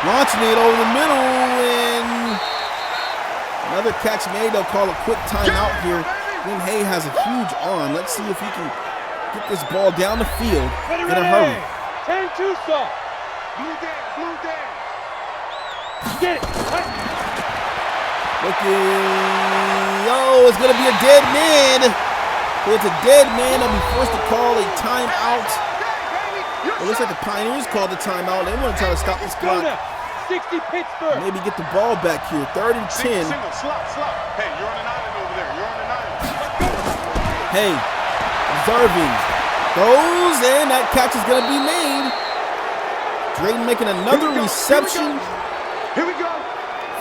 Launching it over the middle, and another catch made. They'll call a quick timeout here. Lynn Hay has a huge arm. Let's see if he can get this ball down the field in a hurry. 10-2 soft. Blue down. Get it. Looking, it's going to be a dead man. So it's a dead man. They'll be forced to call a timeout. It looks like the Pioneers called the timeout. They want to try to stop this clock. 60 Pittsburgh. Maybe get the ball back here. 3rd and 10. Slop. Hey, you're on an island over there. You're on an island. Hey, observing. Goes, and that catch is going to be made. Drayton making another reception. Here we go.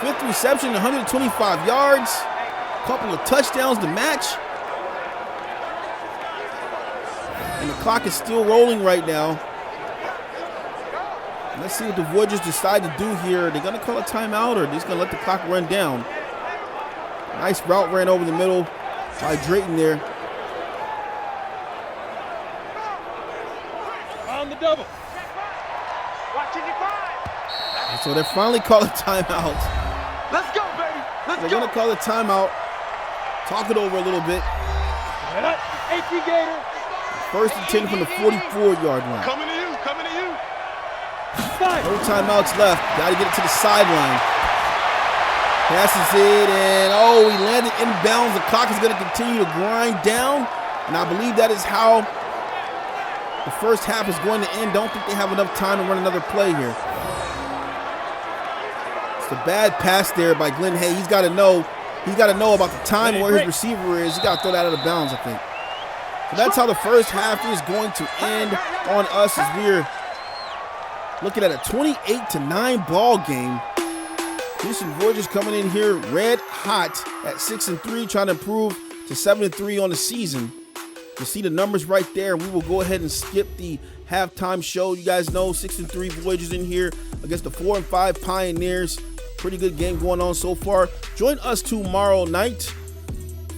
5th reception, 125 yards. Couple of touchdowns to match. And the clock is still rolling right now. Let's see what the Voyagers decide to do here. They're going to call a timeout, or they're just going to let the clock run down. Nice route ran over the middle by Drayton there. On the double. Watching your 5. And so they're finally calling timeout. Let's go, baby. They're going to call a timeout. Talk it over a little bit. 18 Gator. 1st and 10 from the 44-yard line. Coming to you. No timeouts left. Got to get it to the sideline. Passes it, and he landed inbounds. The clock is going to continue to grind down, and I believe that is how the first half is going to end. Don't think they have enough time to run another play here. It's a bad pass there by Glenn Hay. He's got to know about the time where his receiver is. He's got to throw that out of bounds, I think. So that's how the first half is going to end on us, as we're looking at a 28-9 ball game. Houston Voyagers coming in here red hot at 6-3, trying to improve to 7-3 on the season. You see the numbers right there. We will go ahead and skip the halftime show. You guys know 6-3 Voyagers in here against the 4-5 Pioneers. Pretty good game going on so far. Join us tomorrow night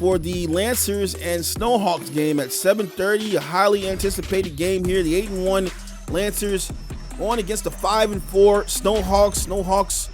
for the Lancers and Snowhawks game at 7:30. A highly anticipated game here. The 8-1 Lancers on against the 5-4 Snowhawks. Snowhawks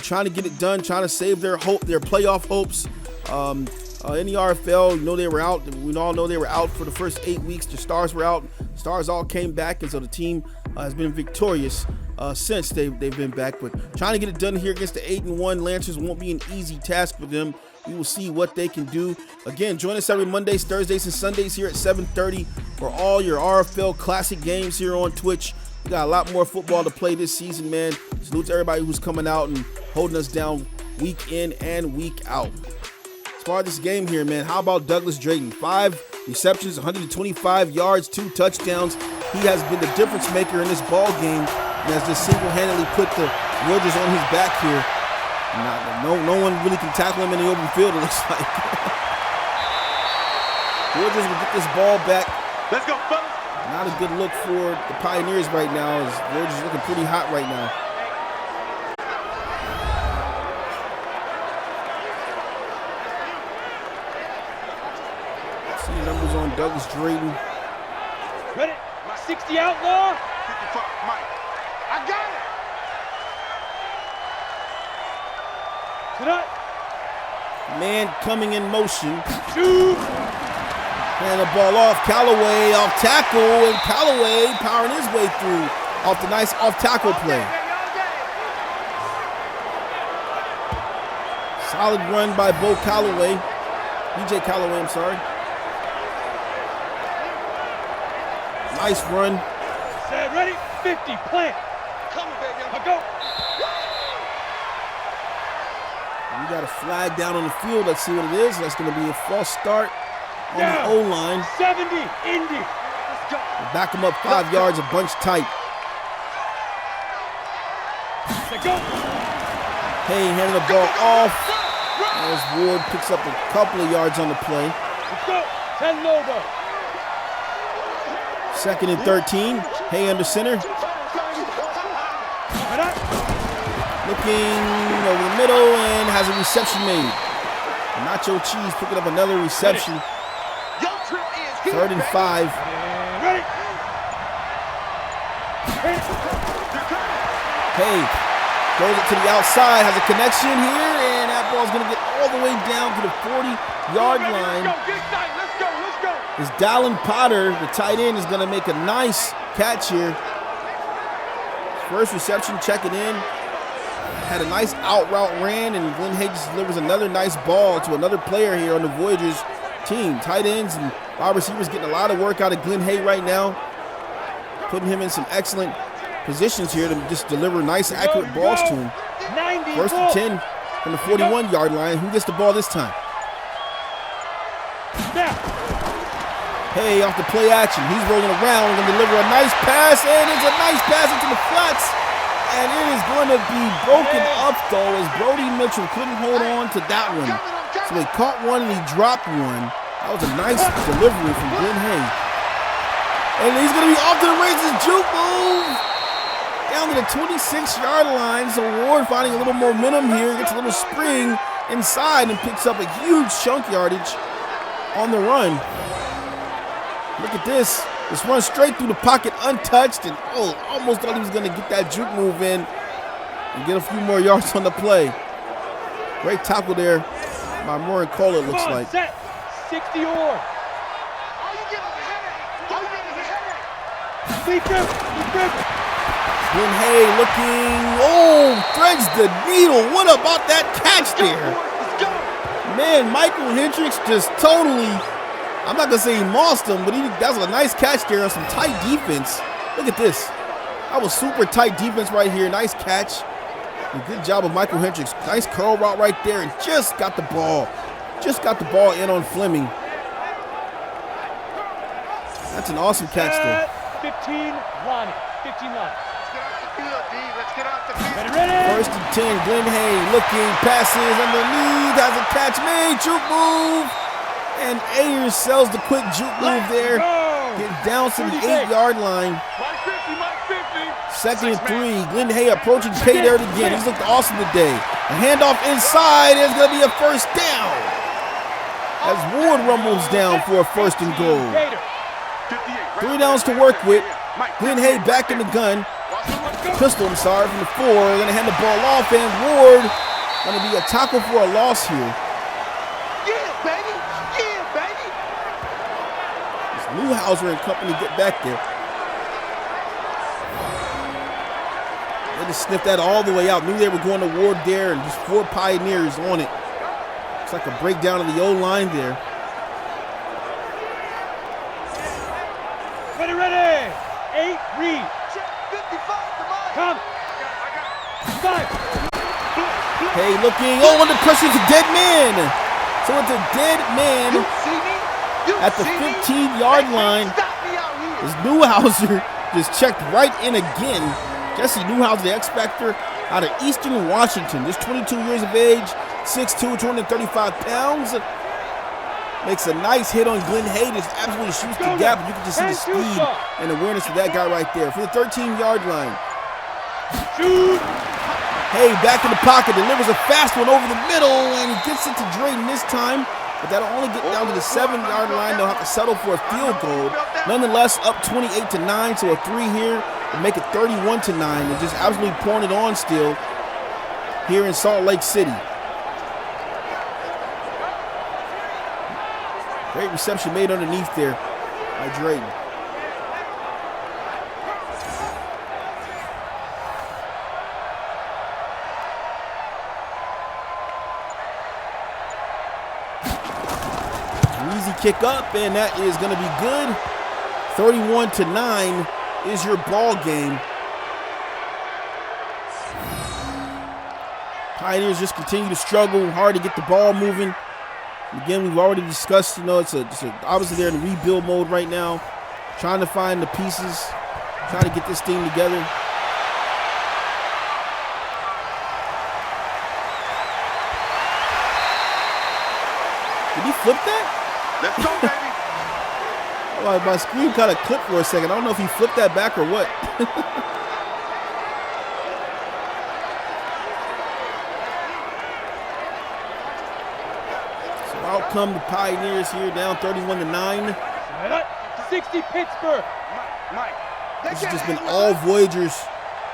trying to get it done, trying to save their playoff hopes. In the RFL, they were out. We all know they were out for the first 8 weeks. The Stars were out. Stars all came back, and so the team has been victorious since they've been back. But trying to get it done here against the 8-1 Lancers won't be an easy task for them. We will see what they can do. Again, join us every Mondays, Thursdays, and Sundays here at 7:30 for all your RFL classic games here on Twitch. We got a lot more football to play this season, man. Salute to everybody who's coming out and holding us down week in and week out. As far as this game here, man, how about Douglas Drayton? 5 receptions, 125 yards, 2 touchdowns. He has been the difference maker in this ball game and has just single-handedly put the Voyagers on his back here. No one really can tackle him in the open field, it looks like. Voyagers will get this ball back. Let's go, fellas. Not a good look for the Pioneers right now, as Voyagers looking pretty hot right now. See the numbers on Douglas Drayton. Ready? 60 outlaw. 55, Mike. I got it. Man coming in motion. Shoot. And the ball off. Callaway off tackle, and Callaway powering his way through off the nice off tackle play. Solid run by Bo Callaway. BJ Callaway, I'm sorry. Nice run. Set, ready, 50, plant. Coming, baby. I go. We got a flag down on the field. Let's see what it is. That's going to be a false start on the O-line. 70, Indy. Let's go. Back them up 5 yards, a bunch tight. Let's go. Hey, handing the ball off. As Ward picks up a couple of yards on the play. Let's go. 10 Lobo. 2nd and 13. Hay under center. Looking over the middle and has a reception made. Nacho Cheese picking up another reception. 3rd and 5. Ready. Hay throws it to the outside, has a connection here, and that ball's going to get all the way down to the 40-yard line. Let's go. Is Dallin Potter, the tight end, is going to make a nice catch here. First reception, checking in. Had a nice out route ran, and Glenn Hay just delivers another nice ball to another player here on the Voyagers team. Tight ends and wide receivers getting a lot of work out of Glenn Hay right now. Putting him in some excellent positions here to just deliver nice, accurate balls to him. 1st and 10 from the 41-yard line. Who gets the ball this time? Hey, off the play action. He's rolling around and deliver a nice pass, and it's a nice pass into the flats. And it is going to be broken up, though, as Brody Mitchell couldn't hold on to that one. So he caught one and he dropped one. That was a nice delivery from Glenn Hay. And he's going to be off to the races. Juke move down to the 26-yard line. So Ward finding a little momentum here, gets a little spring inside and picks up a huge chunk yardage on the run. Look at this. Just run straight through the pocket untouched, and almost thought he was going to get that juke move in and get a few more yards on the play. Great tackle there by Morin Cole, it looks like. Set. 60 or. Glenn Hay looking, threads the needle. What about that catch there? Man, Michael Hendricks just totally, I'm not going to say he mossed him, but that was a nice catch there on some tight defense. Look at this. That was super tight defense right here. Nice catch. And good job of Michael Hendricks. Nice curl route right there, and just got the ball. Just got the ball in on Fleming. That's an awesome catch there. 15 Lonnie. 15 Lonnie. Let's get off the field. Ready. 1st and 10. Glenn Hay looking, passes underneath, has a catch made, juke move. And Ayers sells the quick juke move there. Getting down to the 8-yard line. Mike 50. 2nd and 3. Glenn Hay approaching pay dirt again. He's looked awesome today. A handoff inside is going to be a 1st down. As Ward rumbles down for a 1st and goal. 3 downs to work with. Glenn Hay back in the gun. Pistol, I'm sorry, from the 4. They're going to hand the ball off, and Ward going to be a tackle for a loss here. Newhouser and company get back there. They just sniffed that all the way out. Knew they were going to Ward there, and just 4 Pioneers on it. It's like a breakdown of the O-line there. Ready. 8, read. Come. 5. Hey, looking. Under pressure, it's a dead man. So it's a dead man at the 15-yard line. As Newhouser just checked right in again. Jesse Newhouser, the X-Factor out of Eastern Washington. Just 22 years of age, 6'2", 235 pounds. Makes a nice hit on Glenn Hay. Just absolutely shoots the gap. And you can just see the speed and awareness of that guy right there. For the 13-yard line. Hay back in the pocket. Delivers a fast one over the middle. And he gets it to Drayton this time. But that'll only get down to the 7-yard line. They'll have to settle for a field goal. Nonetheless, up 28-9. So a 3 here to make it 31-9. And just absolutely pouring it on still here in Salt Lake City. Great reception made underneath there by Drayton. An easy kick up, and that is going to be good. 31-9 is your ball game. Pioneers just continue to struggle hard to get the ball moving. Again, we've already discussed, it's obviously they're in rebuild mode right now, trying to find the pieces, trying to get this team together. Did he flip that? Let's go, baby. Well, my screen kind of clipped for a second. I don't know if he flipped that back or what. Out come the Pioneers here, down 31-9. 60 Pittsburgh. Mike. This has just been all Voyagers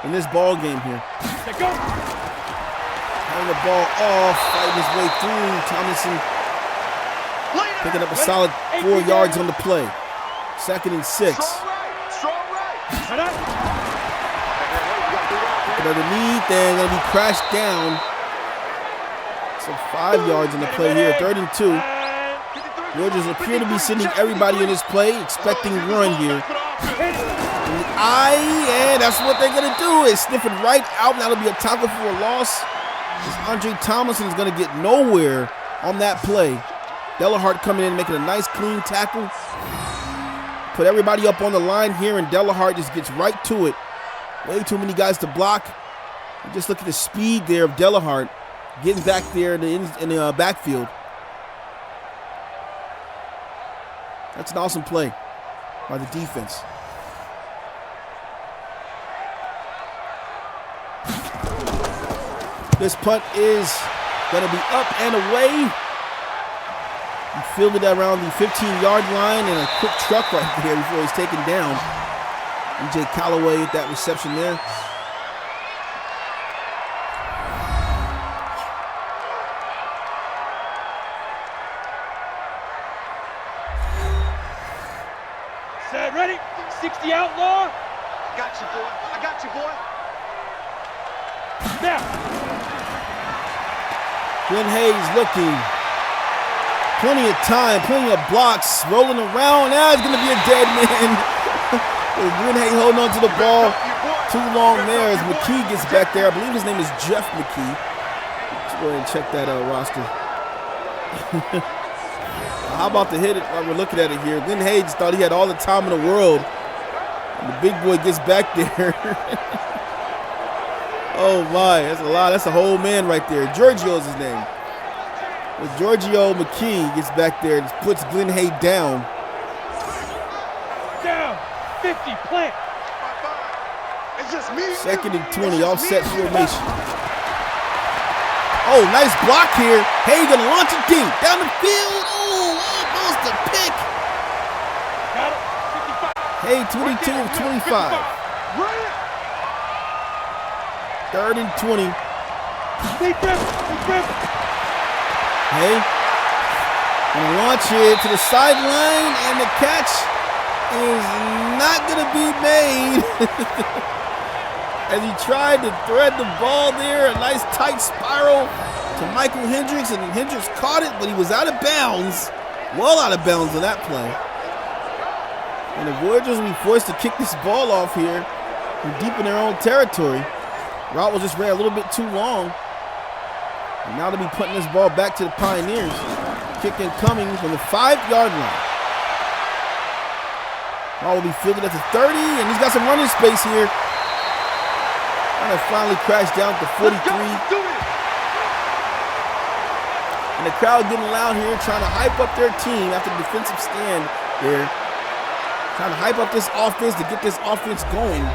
in this ball game here. Go. Handing the ball off, fighting his way through. Thomason picking up a solid 4 yards on the play. 2nd and 6. Strong right. Underneath, and going to be crashed down. So 5 yards on the play here, 3rd and 2. Voyagers appear to be sending everybody in this play, expecting run here. And that's what they're going to do, is sniff it right out. That'll be a tackle for a loss. Andre Thomason is going to get nowhere on that play. Delahart coming in, making a nice clean tackle. Put everybody up on the line here, and Delahart just gets right to it. Way too many guys to block. And just look at the speed there of Delahart getting back there in the backfield. That's an awesome play by the defense. This punt is going to be up and away. He fielded around the 15-yard line, and a quick truck right there before he's taken down. E.J. Callaway at that reception there. Set, ready? 60 outlaw. Got you, boy. I got you, boy. Now. Glenn Hayes looking. Plenty of time, plenty of blocks, rolling around. Now it's going to be a dead man. Glenn Hayes holding on to the ball too long there as McKee gets back there. I believe his name is Jeff McKee. Let's go ahead and check that roster. How about the hit it while we're looking at it here? Glenn Hayes thought he had all the time in the world. And the big boy gets back there. Oh my, that's a lot. That's a whole man right there. Giorgio's his name. But Giorgio McKee gets back there and puts Glenn Hayes down. Down. 50, plant. It's just me. 2nd and 20, offset formation. Oh, nice block here. Hayes gonna launch it deep down the field. Oh, almost a pick. Got it. 55. Hey, 22 of 25. 3rd and 20. Deep rip. Hey, gonna launch it to the sideline, and the catch is not gonna be made. As he tried to thread the ball there, a nice tight spiral to Michael Hendricks, and Hendricks caught it, but he was out of bounds. Well out of bounds on that play. And the Voyagers will be forced to kick this ball off here from deep in their own territory. Route was just ran a little bit too long. And now they'll be putting this ball back to the Pioneers. Kicking coming from the 5-yard line. Ball will be fielded at the 30, and he's got some running space here. And it finally crashed down to 43. And the crowd getting loud here, trying to hype up their team after the defensive stand there. Trying to hype up this offense to get this offense going.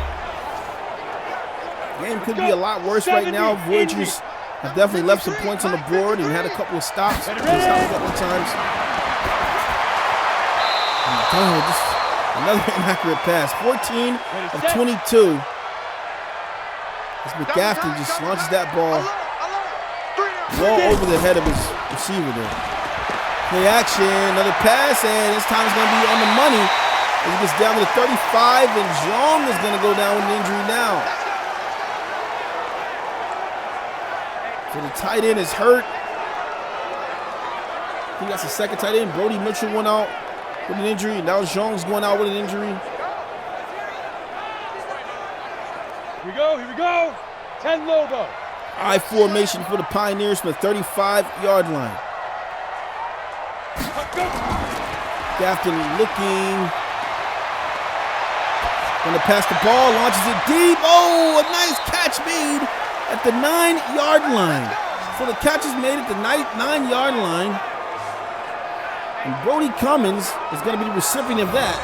The game could be a lot worse right now. Voyagers have definitely left some points on the board and had a couple of stops. Just stopped a couple of times. Oh, just another inaccurate pass. 14 of 22. As McGaffney just launches that ball well over the head of his receiver there. Play action, another pass, and this time it's going to be on the money. As it gets down to the 35, and Zhong is going to go down with an injury now. So the tight end is hurt. I think that's the second tight end. Brody Mitchell went out with an injury. Now Zhong's going out with an injury. Here we go, here we go. 10 Lobo. I formation for the Pioneers from the 35-yard line. Gafton looking. Gonna pass the ball, launches it deep. Oh, a nice catch made at the 9-yard line. So the catch is made at the 9-yard line. And Brody Cummins is gonna be the recipient of that.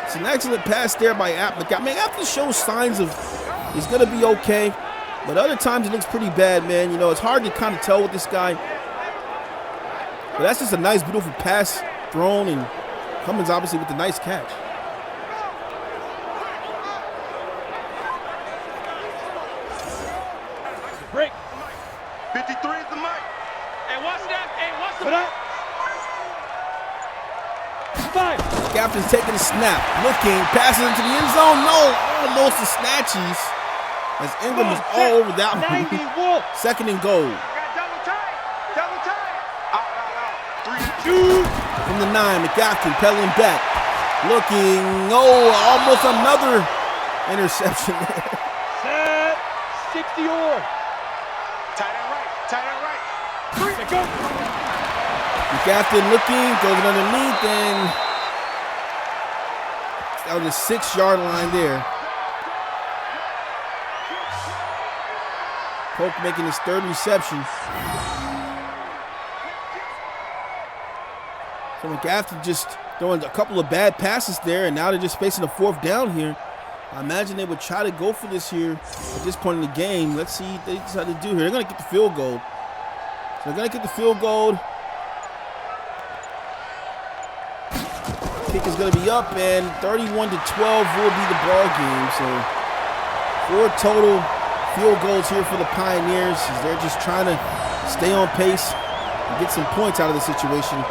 It's an excellent pass there by Applicat. Man, Applicat shows signs of he's gonna be okay, but other times it looks pretty bad, man. You know, it's hard to kind of tell with this guy. But that's just a nice, beautiful pass thrown, and Cummins obviously with the nice catch. Break. 53 is the mic. Hey, what's that? Hey, what's the... Put up. 5. Gafton's taking a snap, looking, passes into the end zone. No, almost the snatchies. As Ingram is all over that one. 91. Second and goal. Double time. Double time. Out. 2. From the 9, McGafton pedaling back. Looking, oh, almost another interception there. Set. 60 or. Tight end right. Tight end right. 3 to go. McGafton looking, throws it underneath, and that was a 6-yard line there. Polk making his 3rd reception. So McGafton just throwing a couple of bad passes there, and now they're just facing a 4th down here. I imagine they would try to go for this here at this point in the game. Let's see what they decide to do here. They're going to get the field goal. So they're going to get the field goal. Kick is going to be up, and 31-12 will be the ball game. So 4 total field goals here for the Pioneers as they're just trying to stay on pace and get some points out of the situation.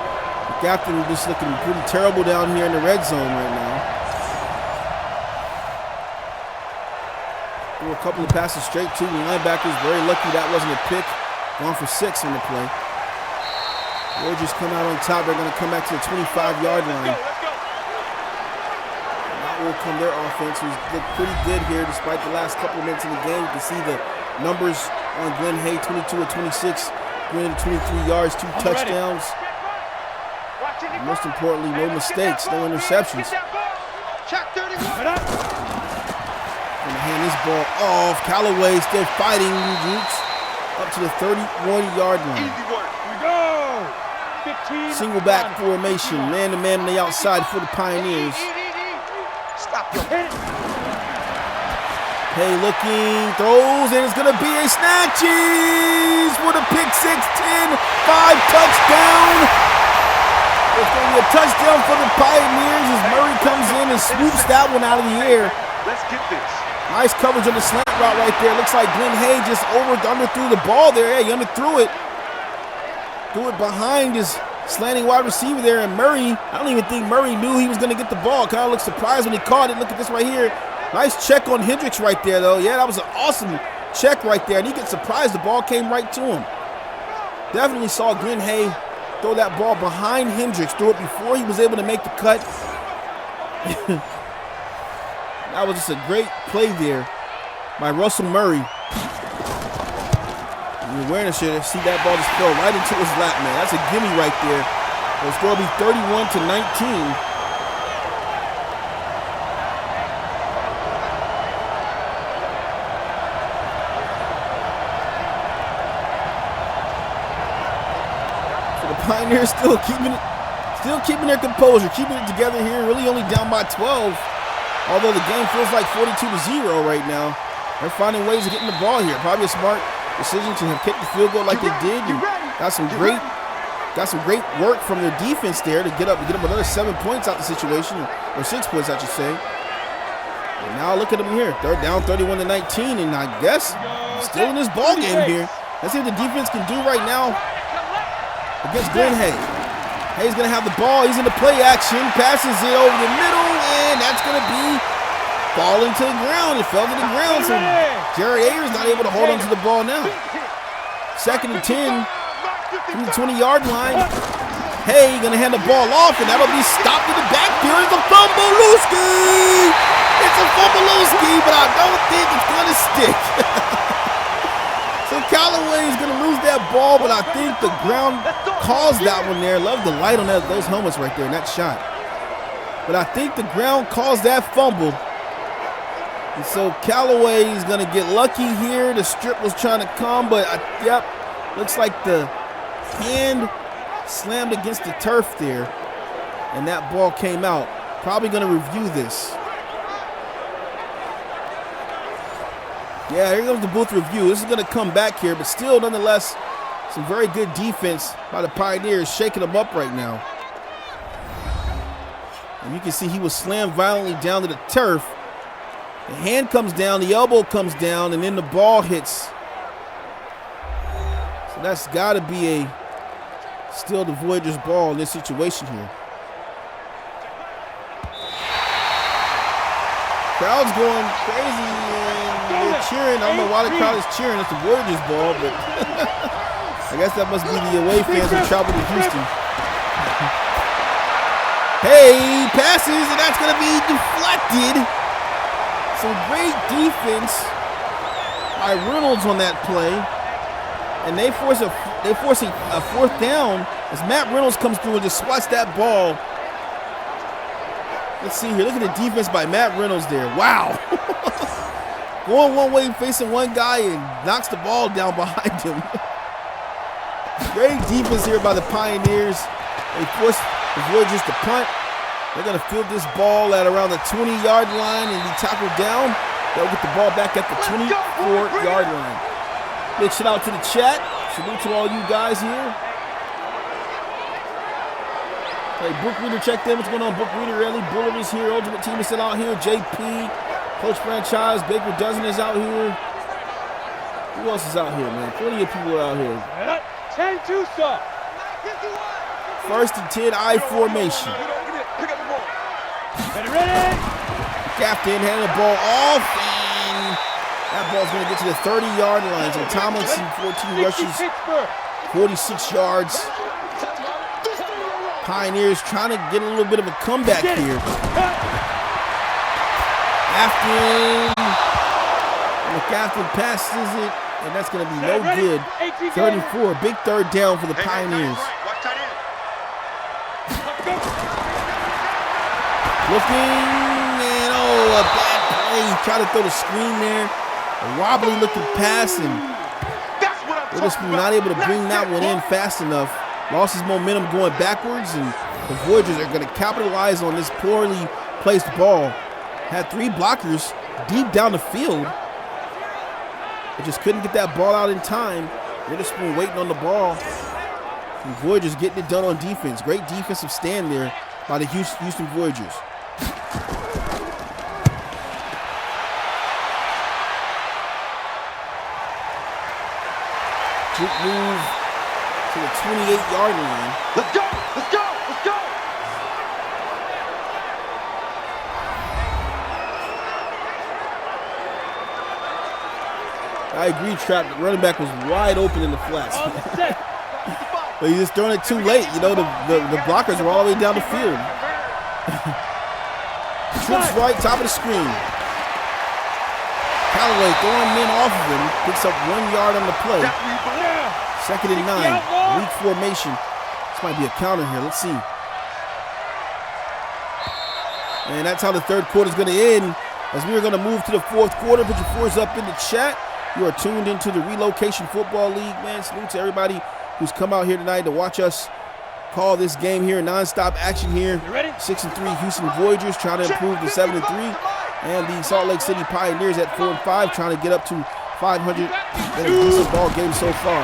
McGafton just looking pretty terrible down here in the red zone right now. Threw a couple of passes straight to the linebackers. Very lucky that wasn't a pick. Gone for 6 on the play. Voyagers come out on top. They're going to come back to the 25-yard line. Will come their offense, who's looked pretty good here despite the last couple of minutes in the game. You can see the numbers on Glenn Hay, 22 of 26, 323 yards, 2 touchdowns. And most importantly, no mistakes, no interceptions. Gonna hand this ball off. Callaway still fighting Jukes up to the 31-yard line. Easy work. Here we go. 15. Single back formation, man-to-man on the outside for the Pioneers. Stop your head. Hay looking, throws, and it's going to be a snatches for the pick 6, 10, 5 touchdown. It's going to be a touchdown for the Pioneers as Murray comes in and swoops that one out of the air. Let's get this. Nice coverage on the slant route right there. Looks like Glenn Hay just underthrew the ball there. Yeah, he underthrew it. Threw it behind his slanting wide receiver there, and Murray, I don't even think Murray knew he was going to get the ball. Kind of looked surprised when he caught it. Look at this right here. Nice check on Hendricks right there, though. Yeah, that was an awesome check right there, and he gets surprised. The ball came right to him. Definitely saw Glenn Hay throw that ball behind Hendricks, threw it before he was able to make the cut. That was just a great play there by Russell Murray. The awareness here, see that ball just fell right into his lap, man. That's a gimme right there. It's going to be 31-19. So the Pioneers still keeping their composure, keeping it together here. Really only down by 12. Although the game feels like 42-0 right now. They're finding ways of getting the ball here. Probably a smart decision to have kicked the field goal like they did, and got some great work from their defense there to get them another 7 points out the situation, or 6 points I should say. And now look at them here. They're down 31-19, and I guess still in this ball game here. Let's see what the defense can do right now. against Glenn Hay. Hay's going to have the ball. He's in the play action. Passes it over the middle, and that's going to be falling to the ground. It fell to the ground, so Jared Ayers not able to hold on to the ball now. 2nd and 10 from the 20-yard line. Hay going to hand the ball off, and that'll be stopped in the backfield. It's a fumble-looski. It's a fumble-looski, but I don't think it's going to stick. So Callaway is going to lose that ball, but I think the ground caused that one there. Love the light on those helmets right there in that shot. But I think the ground caused that fumble. And so Callaway is going to get lucky here. The strip was trying to come, but yep, looks like the hand slammed against the turf there, and that ball came out. Probably going to review this. Yeah, here comes the booth review. This is going to come back here, but still, nonetheless, some very good defense by the Pioneers, shaking them up right now. And you can see he was slammed violently down to the turf. The hand comes down, the elbow comes down, and then the ball hits. So that's got to be still the Voyagers' ball in this situation here. Crowd's going crazy and they're cheering. I don't know why the crowd is cheering. It's the Voyagers' ball, but I guess that must be the away fans who travel to Houston. Hey, passes, and that's going to be deflected. Some great defense by Reynolds on that play, and they force a 4th down as Matt Reynolds comes through and just swats that ball. Let's see here. Look at the defense by Matt Reynolds there. Wow. Going one way, facing one guy, and knocks the ball down behind him. Great defense here by the Pioneers. They force the Voyagers to punt. They're going to field this ball at around the 20-yard line and be tackled down. They'll get the ball back at the 24-yard line. Big shout out to the chat. Salute to all you guys here. Hey, Book Reader, check them. What's going on, Book Reader? Ellie Bullard is here. Ultimate Team is still out here. JP, Coach Franchise, Baker Dozen is out here. Who else is out here, man? Plenty of people are out here. 10-2, sir. 1st and 10, I formation. Ready? Captain handed the ball off, and that ball's going to get to the 30-yard line. So Tomlinson, 14 rushes, 46 yards. Pioneers trying to get a little bit of a comeback here. McCaffrey passes it, and that's going to be no good. 34, big 3rd down for the Pioneers. Looking, and a bad play. He tried to throw the screen there. A wobbly looking pass, and Witherspoon not able to bring that one in fast enough. Lost his momentum going backwards, and the Voyagers are going to capitalize on this poorly placed ball. Had 3 blockers deep down the field, but just couldn't get that ball out in time. Witherspoon waiting on the ball. And Voyagers getting it done on defense. Great defensive stand there by the Houston Voyagers. Juke move to the 28-yard line. Let's go! Let's go! Let's go! I agree, Trap. The running back was wide open in the flats. But he's just throwing it too late. You know, the blockers are all the way down the field. Trips right, top of the screen. Callaway throwing men off of him. Picks up 1 yard on the play. 2nd and 9. Weak formation. This might be a counter here. Let's see. And that's how the 3rd quarter is going to end. As we are going to move to the 4th quarter. Put your 4s up in the chat. You are tuned into the Relocation Football League, man. Salute to everybody who's come out here tonight to watch us call this game here. Non-stop action here. 6-3 Houston Voyagers trying to improve to 7-3. And the Salt Lake City Pioneers at 4-5 trying to get up to 500 in a decent ball game so far.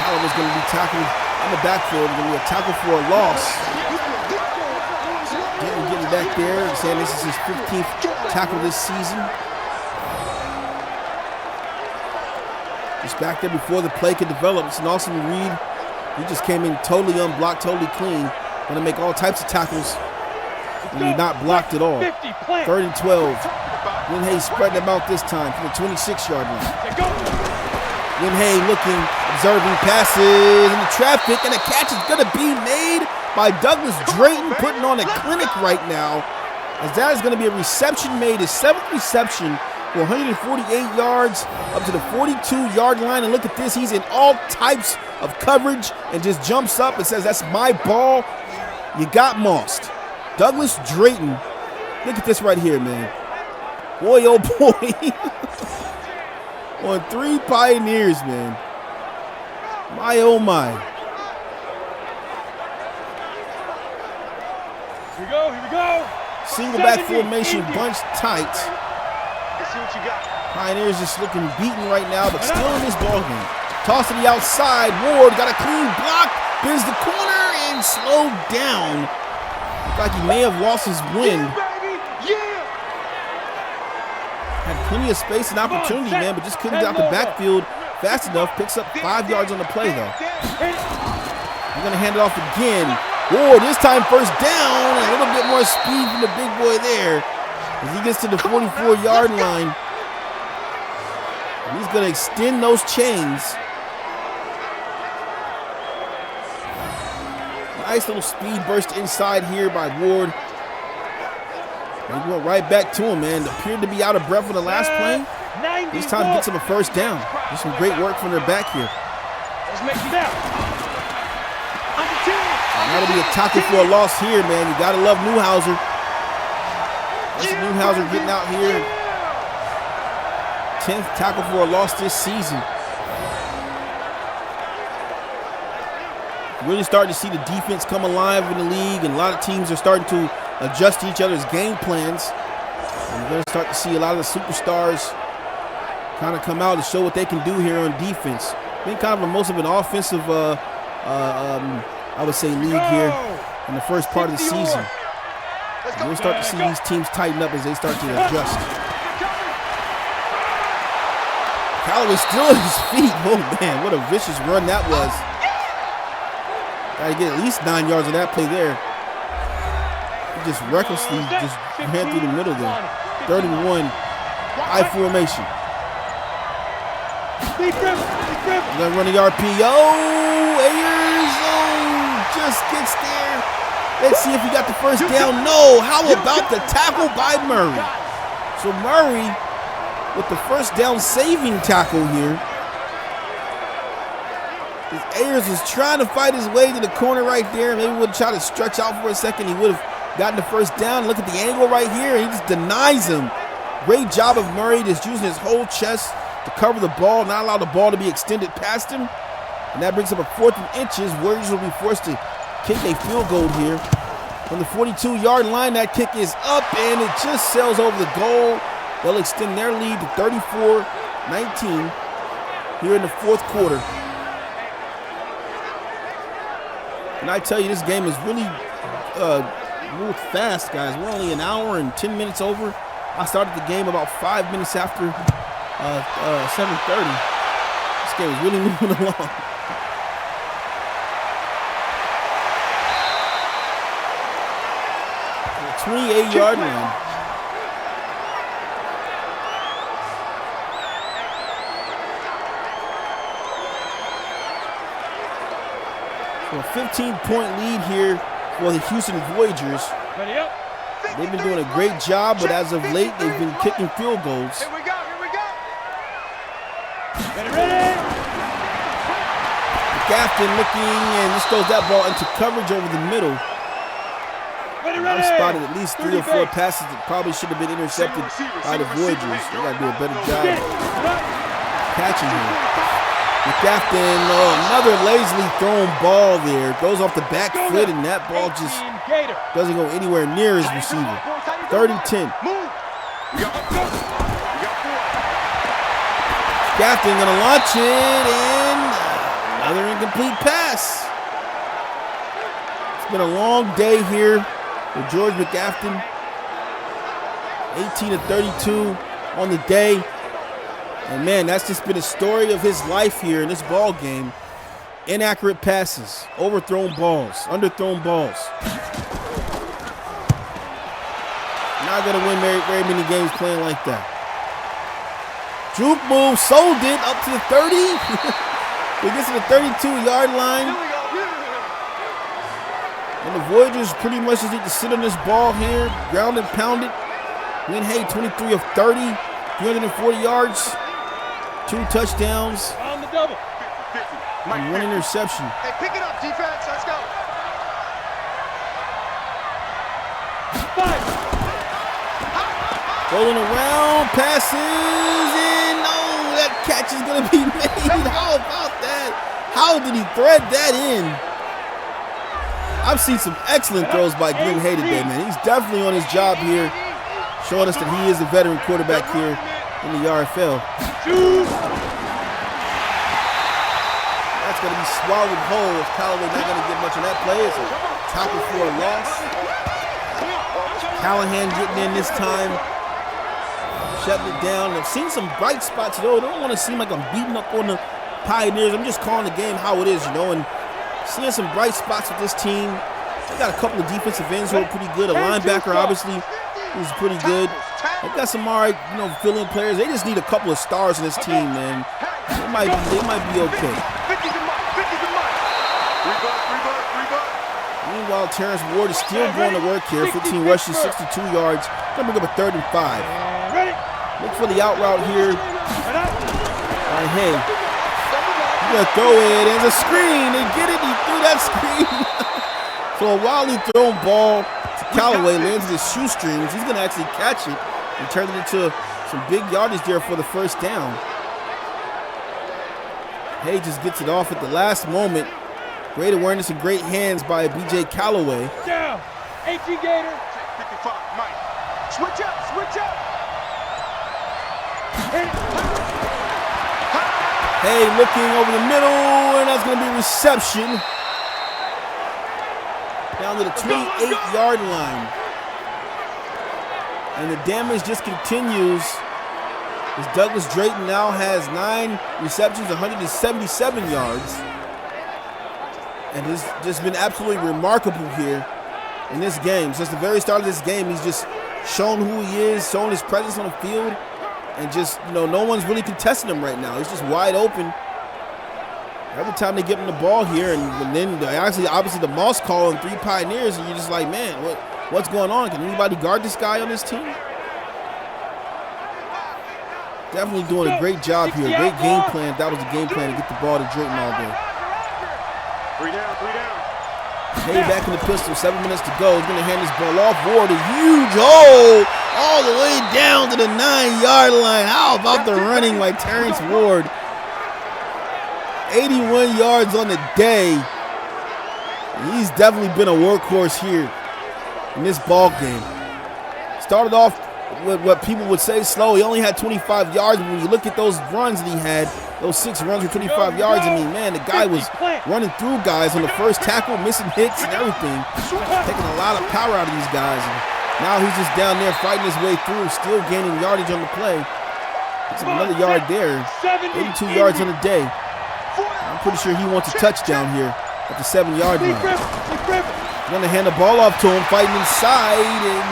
Collins is going to be tackling in the backfield. Going to be a tackle for a loss. Getting back there. Saying this is his 15th tackle this season. Just back there before the play could develop. It's an awesome read He just came in totally unblocked, totally clean. Going to make all types of tackles. And he's not blocked at all. 3rd and 12. Winhay spreading them out this time for the 26-yard line. Winhay looking, observing passes in the traffic, and the catch is going to be made by Douglas Drayton, putting on a clinic right now. As that is going to be a reception made, his 7th reception for 148 yards up to the 42-yard line. And look at this, he's in all types of coverage and just jumps up and says, "That's my ball." You got mossed. Douglas Drayton, look at this right here, man. Boy, oh boy. On 3 Pioneers, man. My, oh my. Here we go, here we go. Single back formation, bunched tight. Let's see what you got. Pioneers just looking beaten right now, but still in this ballgame. Toss to the outside. Ward got a clean block. Bends the corner and slowed down. Looked like he may have lost his wind. Had plenty of space and opportunity, man, but just couldn't get out the backfield fast enough. Picks up 5 yards on the play, though. He's going to hand it off again. Ward, this time first down. And a little bit more speed from the big boy there. As he gets to the 44-yard line. And he's going to extend those chains. Nice little speed burst inside here by Ward. And he went right back to him, man. Appeared to be out of breath for the last play. This time gets him a first down. There's some great work from their back here. Let's make it down. That'll be a tackle for a loss here, man. You gotta love Newhouser. That's Newhouser getting out here. 10th tackle for a loss this season. Really starting to see the defense come alive in the league, and a lot of teams are starting to adjust to each other's game plans. And you're going to start to see a lot of the superstars kind of come out and show what they can do here on defense. Been kind of most of an offensive, I would say, league here in the first part of the season. And we'll start to see these teams tighten up as they start to adjust. Callaway still at his feet. Oh, man, what a vicious run that was. Got to get at least 9 yards of that play there. He just recklessly just ran through the middle there. 3rd and 1, I formation. They're running RPO. Ayers, just gets there. Let's see if he got the first down. No, how about the tackle by Murray? So Murray with the first down saving tackle here. Ayers was trying to fight his way to the corner right there. Maybe would have tried to stretch out for a second. He would have gotten the first down. Look at the angle right here. He just denies him. Great job of Murray just using his whole chest to cover the ball, not allow the ball to be extended past him. And that brings up a 4th and inches. Warriors will be forced to kick a field goal here. From the 42-yard line, that kick is up, and it just sails over the goal. They'll extend their lead to 34-19 here in the 4th quarter. And I tell you, this game is really moved fast, guys. We're only an hour and 10 minutes over. I started the game about 5 minutes after 7:30. This game is really moving along. 28-yard line. So a 15-point lead here for the Houston Voyagers. Ready up. They've been doing a great job, but as of late, they've been kicking field goals. Here we go, here we go. Ready. Captain looking, and this throws that ball into coverage over the middle. I've spotted at least 3 or 4 passes that probably should have been intercepted by the Voyagers. They got to do a better job catching here. McCafton, another lazily thrown ball there. Goes off the back foot, and that ball just doesn't go anywhere near his receiver. 3rd and 10. McCafton going to launch it, and another incomplete pass. It's been a long day here for George McCafton. 18 of 32 on the day. And man, that's just been a story of his life here in this ball game. Inaccurate passes, overthrown balls, underthrown balls. Not going to win very many games playing like that. Juke move, sold it up to the 30. He gets to the 32-yard line. And the Voyagers pretty much just need to sit on this ball here, ground and pound it. Win Hay 23 of 30, 340 yards, 2 touchdowns, On the double. and 1 interception. Hey, pick it up, defense. Let's go. 5. Rolling around, passes, and no, that catch is going to be made. How about that? How did he thread that in? I've seen some excellent throws by Glenn Hay today, man. He's definitely on his job here, showing us that he is a veteran quarterback here in the RFL. That's going to be swallowed whole. If Callaway not going to get much on that play, it's a tackle for a loss. Callahan getting in this time, shutting it down. I've seen some bright spots, though. I don't want to seem like I'm beating up on the Pioneers. I'm just calling the game how it is, and seeing some bright spots with this team. They got a couple of defensive ends who are pretty good. A linebacker, obviously, who's pretty good. They got some all right, fill-in players. They just need a couple of stars in this team, man. They might be okay. Meanwhile, Terrence Ward is still going to work here. 15 rushes, 62 yards. Gonna bring up a 3rd and 5. Look for the out route here. All right, Hay. He's going to throw it. There's a screen. They get it. He threw that screen. So a wildly thrown ball to Callaway lands in his shoestrings. He's going to actually catch it and turn it into some big yardage there for the 1st down. Hay just gets it off at the last moment. Great awareness and great hands by B.J. Callaway. Down. 18 Gator. 55, Mike. Switch up, switch up. Hay looking over the middle, and that's going to be reception. Down to the 28-yard line. And the damage just continues as Douglas Drayton now has 9 receptions, 177 yards. And it's just been absolutely remarkable here in this game. Since the very start of this game, he's just shown who he is, shown his presence on the field, and just, no one's really contesting him right now. He's just wide open. Every time they give him the ball here, and then obviously the Moss call and 3 Pioneers, and you're just like, man, what's going on? Can anybody guard this guy on this team? Definitely doing a great job here. Great game plan. That was the game plan to get the ball to Drayton all day. 3 down, 3 down. Hay back in the pistol, 7 minutes to go. He's going to hand this ball off. Ward, a huge hole all the way down to the 9-yard line. How about the running by Terrence Ward? 81 yards on the day. He's definitely been a workhorse here in this ball game. Started off with what people would say slow. He only had 25 yards, but when you look at those runs that he had, those 6 runs for 25 yards, I mean, man, the guy was running through guys on the first tackle, missing hits and everything, taking a lot of power out of these guys. And now he's just down there fighting his way through, still gaining yardage on the play. It's another yard there, 82 yards on the day. I'm pretty sure he wants a touchdown here at the 7-yard line. He's going to hand the ball off to him, fighting inside, and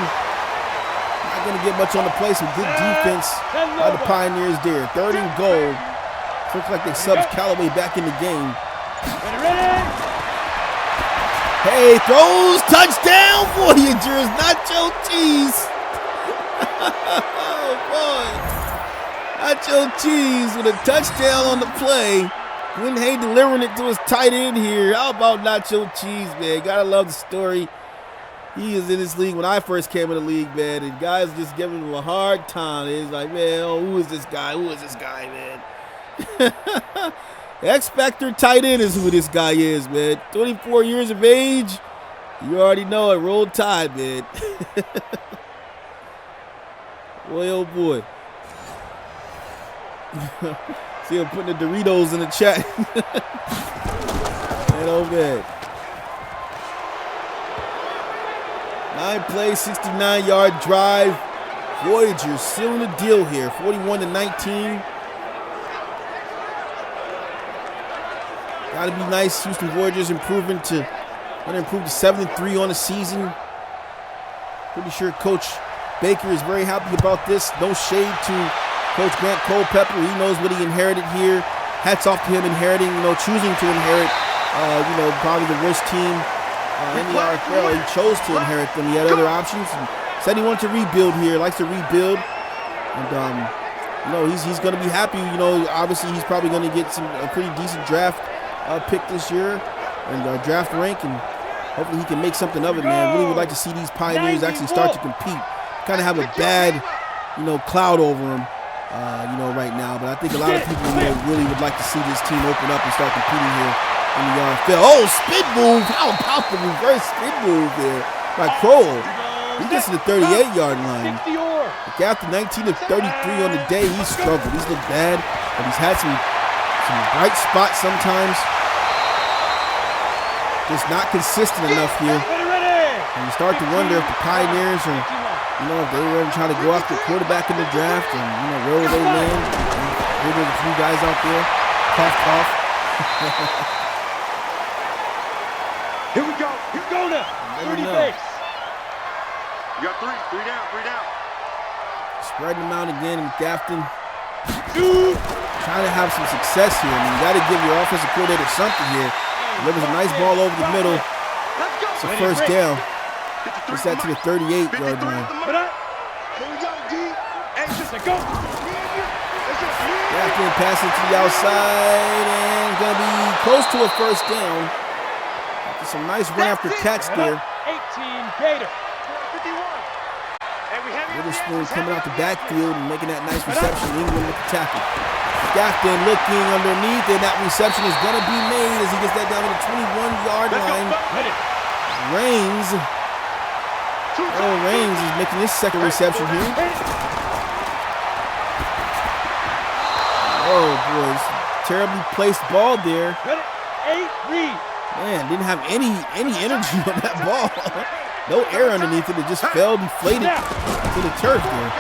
not going to get much on the play. Some good defense by the Pioneers there. 3rd and goal. Looks like they subbed Callaway back in the game. Hay throws, touchdown, Voyagers, Nacho Cheese. Oh, boy. Nacho Cheese with a touchdown on the play. Glenn Hay delivering it to his tight end here. How about Nacho Cheese, man? Gotta love the story. He is in this league when I first came in the league, man, and guys just giving him a hard time. It's like, man, who is this guy? Who is this guy, man? X Factor tight end is who this guy is, man. 24 years of age. You already know it. Roll Tide, man. Boy, oh boy. See him putting the Doritos in the chat. Man, oh man. 9-play, 69-yard drive. Voyagers sealing the deal here, 41-19. Gotta be nice. Houston Voyagers improving to 7-3 on the season. Pretty sure Coach Baker is very happy about this. No shade to Coach Grant Culpepper. He knows what he inherited here. Hats off to him inheriting, choosing to inherit, probably the worst team in the RFL. He chose to inherit them. He had other options and said he wanted to rebuild here. Likes to rebuild. And, he's going to be happy. Obviously he's probably going to get a pretty decent draft pick this year and draft rank, and hopefully he can make something of it, man. Really would like to see these Pioneers actually start to compete. Kind of have a bad, cloud over them, right now. But I think a lot of people, really would like to see this team open up and start competing here in the RFL. Oh, spin move! How about the reverse spin move there by Crowell? He gets to the 38-yard line. After 19 of 33 on the day, he's struggled. He's looked bad, but he's had some bright spots sometimes. Just not consistent enough here. And you start to wonder if the Pioneers are, if they were trying to go after the quarterback in the draft and, where will they land? Maybe there's a few guys out there. Cough, cough. Here we go. Here we go now. 30 base. You got three down. Spreading them out again, and McGafton trying to have some success here. You got to give your offensive coordinator something here. Delivers a nice ball over the middle. It's a first down. Puts that to the 38-yard line. After passing to the outside, and going to be close to a first down. After some nice run after catch there. 18 Gator. Witherspoon coming out the backfield and making that nice reception. England with the tackle. McGafton looking underneath, and that reception is going to be made as he gets that down to the 21-yard line. Reigns is making his second reception here. Oh, boys. Terribly placed ball there. Man, didn't have any energy on that ball. No air underneath it. It just fell deflated to the turf there.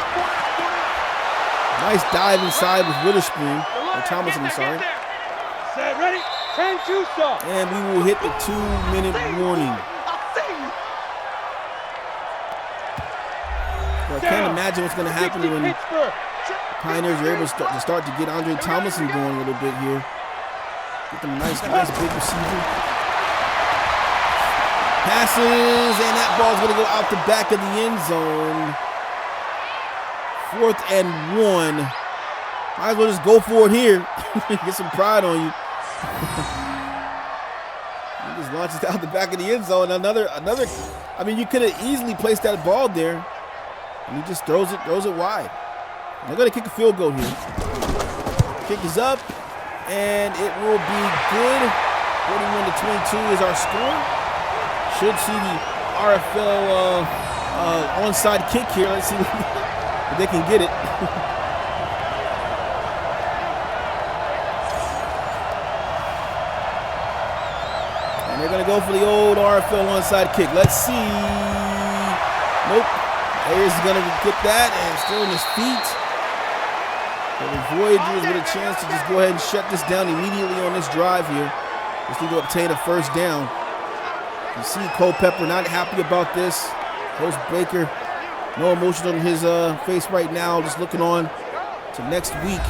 Nice dive inside with Witherspoon. Or Thomason, I'm sorry. Set, ready, turn to stop. And we will hit the 2-minute warning. So I can't imagine what's going to happen when the Pioneers are able to start to get Andre Thomason going a little bit here. Get them a nice big receiver. Passes, and that ball's going to go out the back of the end zone. 4th and 1. Might as well just go for it here. Get some pride on you. He just launches it out the back of the end zone. Another. I mean, you could have easily placed that ball there, and he just throws it wide. They're going to kick a field goal here. Kick is up, and it will be good. 41-22 is our score. Should see the RFL onside kick here. Let's see if they can get it. And they're going to go for the old RFL onside kick. Let's see. Nope. Ayers is going to get that and still on his feet. So the Voyagers with a chance to just go ahead and shut this down immediately on this drive here. Just need to obtain a first down. You see Culpepper not happy about this. Coach Baker, no emotion on his face right now, just looking on to next week.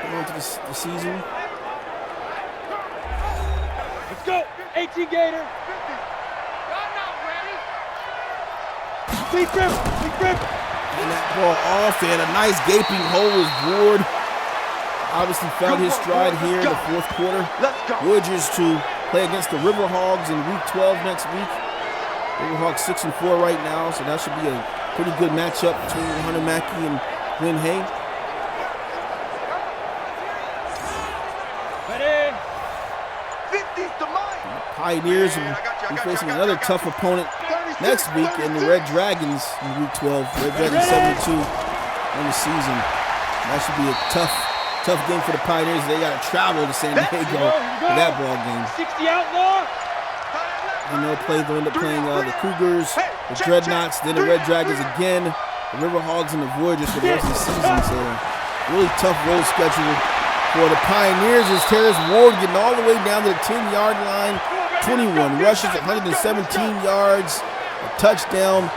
Going on to the season. Let's go, 18 Gator. Big grip. And that ball off, and a nice gaping hole is Ward. Obviously found his stride here in the fourth quarter. Voyagers to play against the Riverhogs in week 12 next week. Riverhogs 6-4 right now, so that should be a pretty good matchup between Hunter Mackey and Glenn Hay. Ready. Pioneers will be facing another tough opponent next week in the Red Dragons in week 12. Red Dragons 7-2 on the season. That should be a tough game for the Pioneers. They got to travel to San Diego for that ball game. 60 outlaw. And they'll end up playing the Cougars, the Dreadnoughts, then the Red Dragons again, the Riverhogs, and the Voyagers for the rest of the season. So really tough road schedule For the Pioneers is Terrence Ward getting all the way down to the 10-yard line. 21 rushes, 117 yards, a touchdown.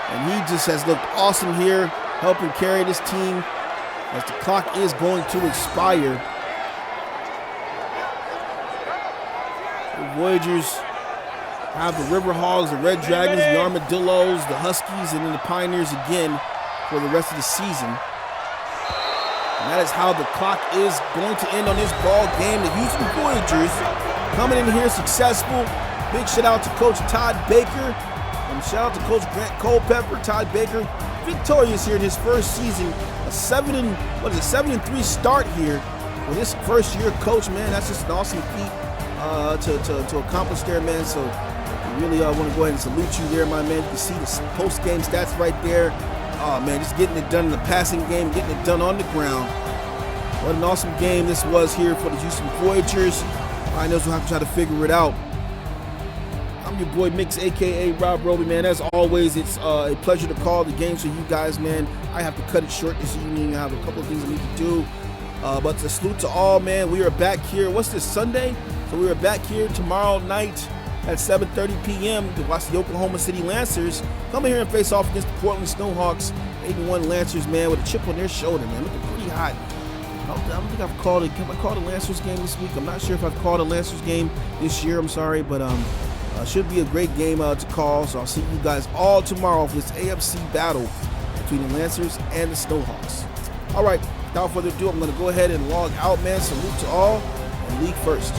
And he just has looked awesome here, helping carry this team as the clock is going to expire. The Voyagers have the River Hogs, the Red Dragons, the Armadillos, the Huskies, and then the Pioneers again for the rest of the season. And that is how the clock is going to end on this ball game. The Houston Voyagers coming in here successful. Big shout out to Coach Todd Baker. And shout out to Coach Grant Culpepper. Todd Baker victorious here in his first season. A 7-3 start here for this first year coach, man. That's just an awesome feat to accomplish there, man. So I really want to go ahead and salute you there, my man. You can see the post-game stats right there. Oh, man, just getting it done in the passing game, getting it done on the ground. What an awesome game this was here for the Houston Voyagers. Pioneers will have to try to figure it out. I'm your boy Mix, a.k.a. Rob Roby, man. As always, it's a pleasure to call the games for you guys, man. I have to cut it short this evening. I have a couple of things I need to do. But to salute to all, man, we are back here. What's this, Sunday? So we are back here tomorrow night at 7:30 p.m. to watch the Oklahoma City Lancers come in here and face off against the Portland Snowhawks. 81 Lancers, man, with a chip on their shoulder, man. Looking pretty hot. I don't think I've called it. Have I called a Lancers game this week? I'm not sure if I've called a Lancers game this year. I'm sorry, but should be a great game to call. So I'll see you guys all tomorrow for this AFC battle between the Lancers and the Snowhawks. All right, without further ado, I'm going to go ahead and log out, man. Salute to all, and league first.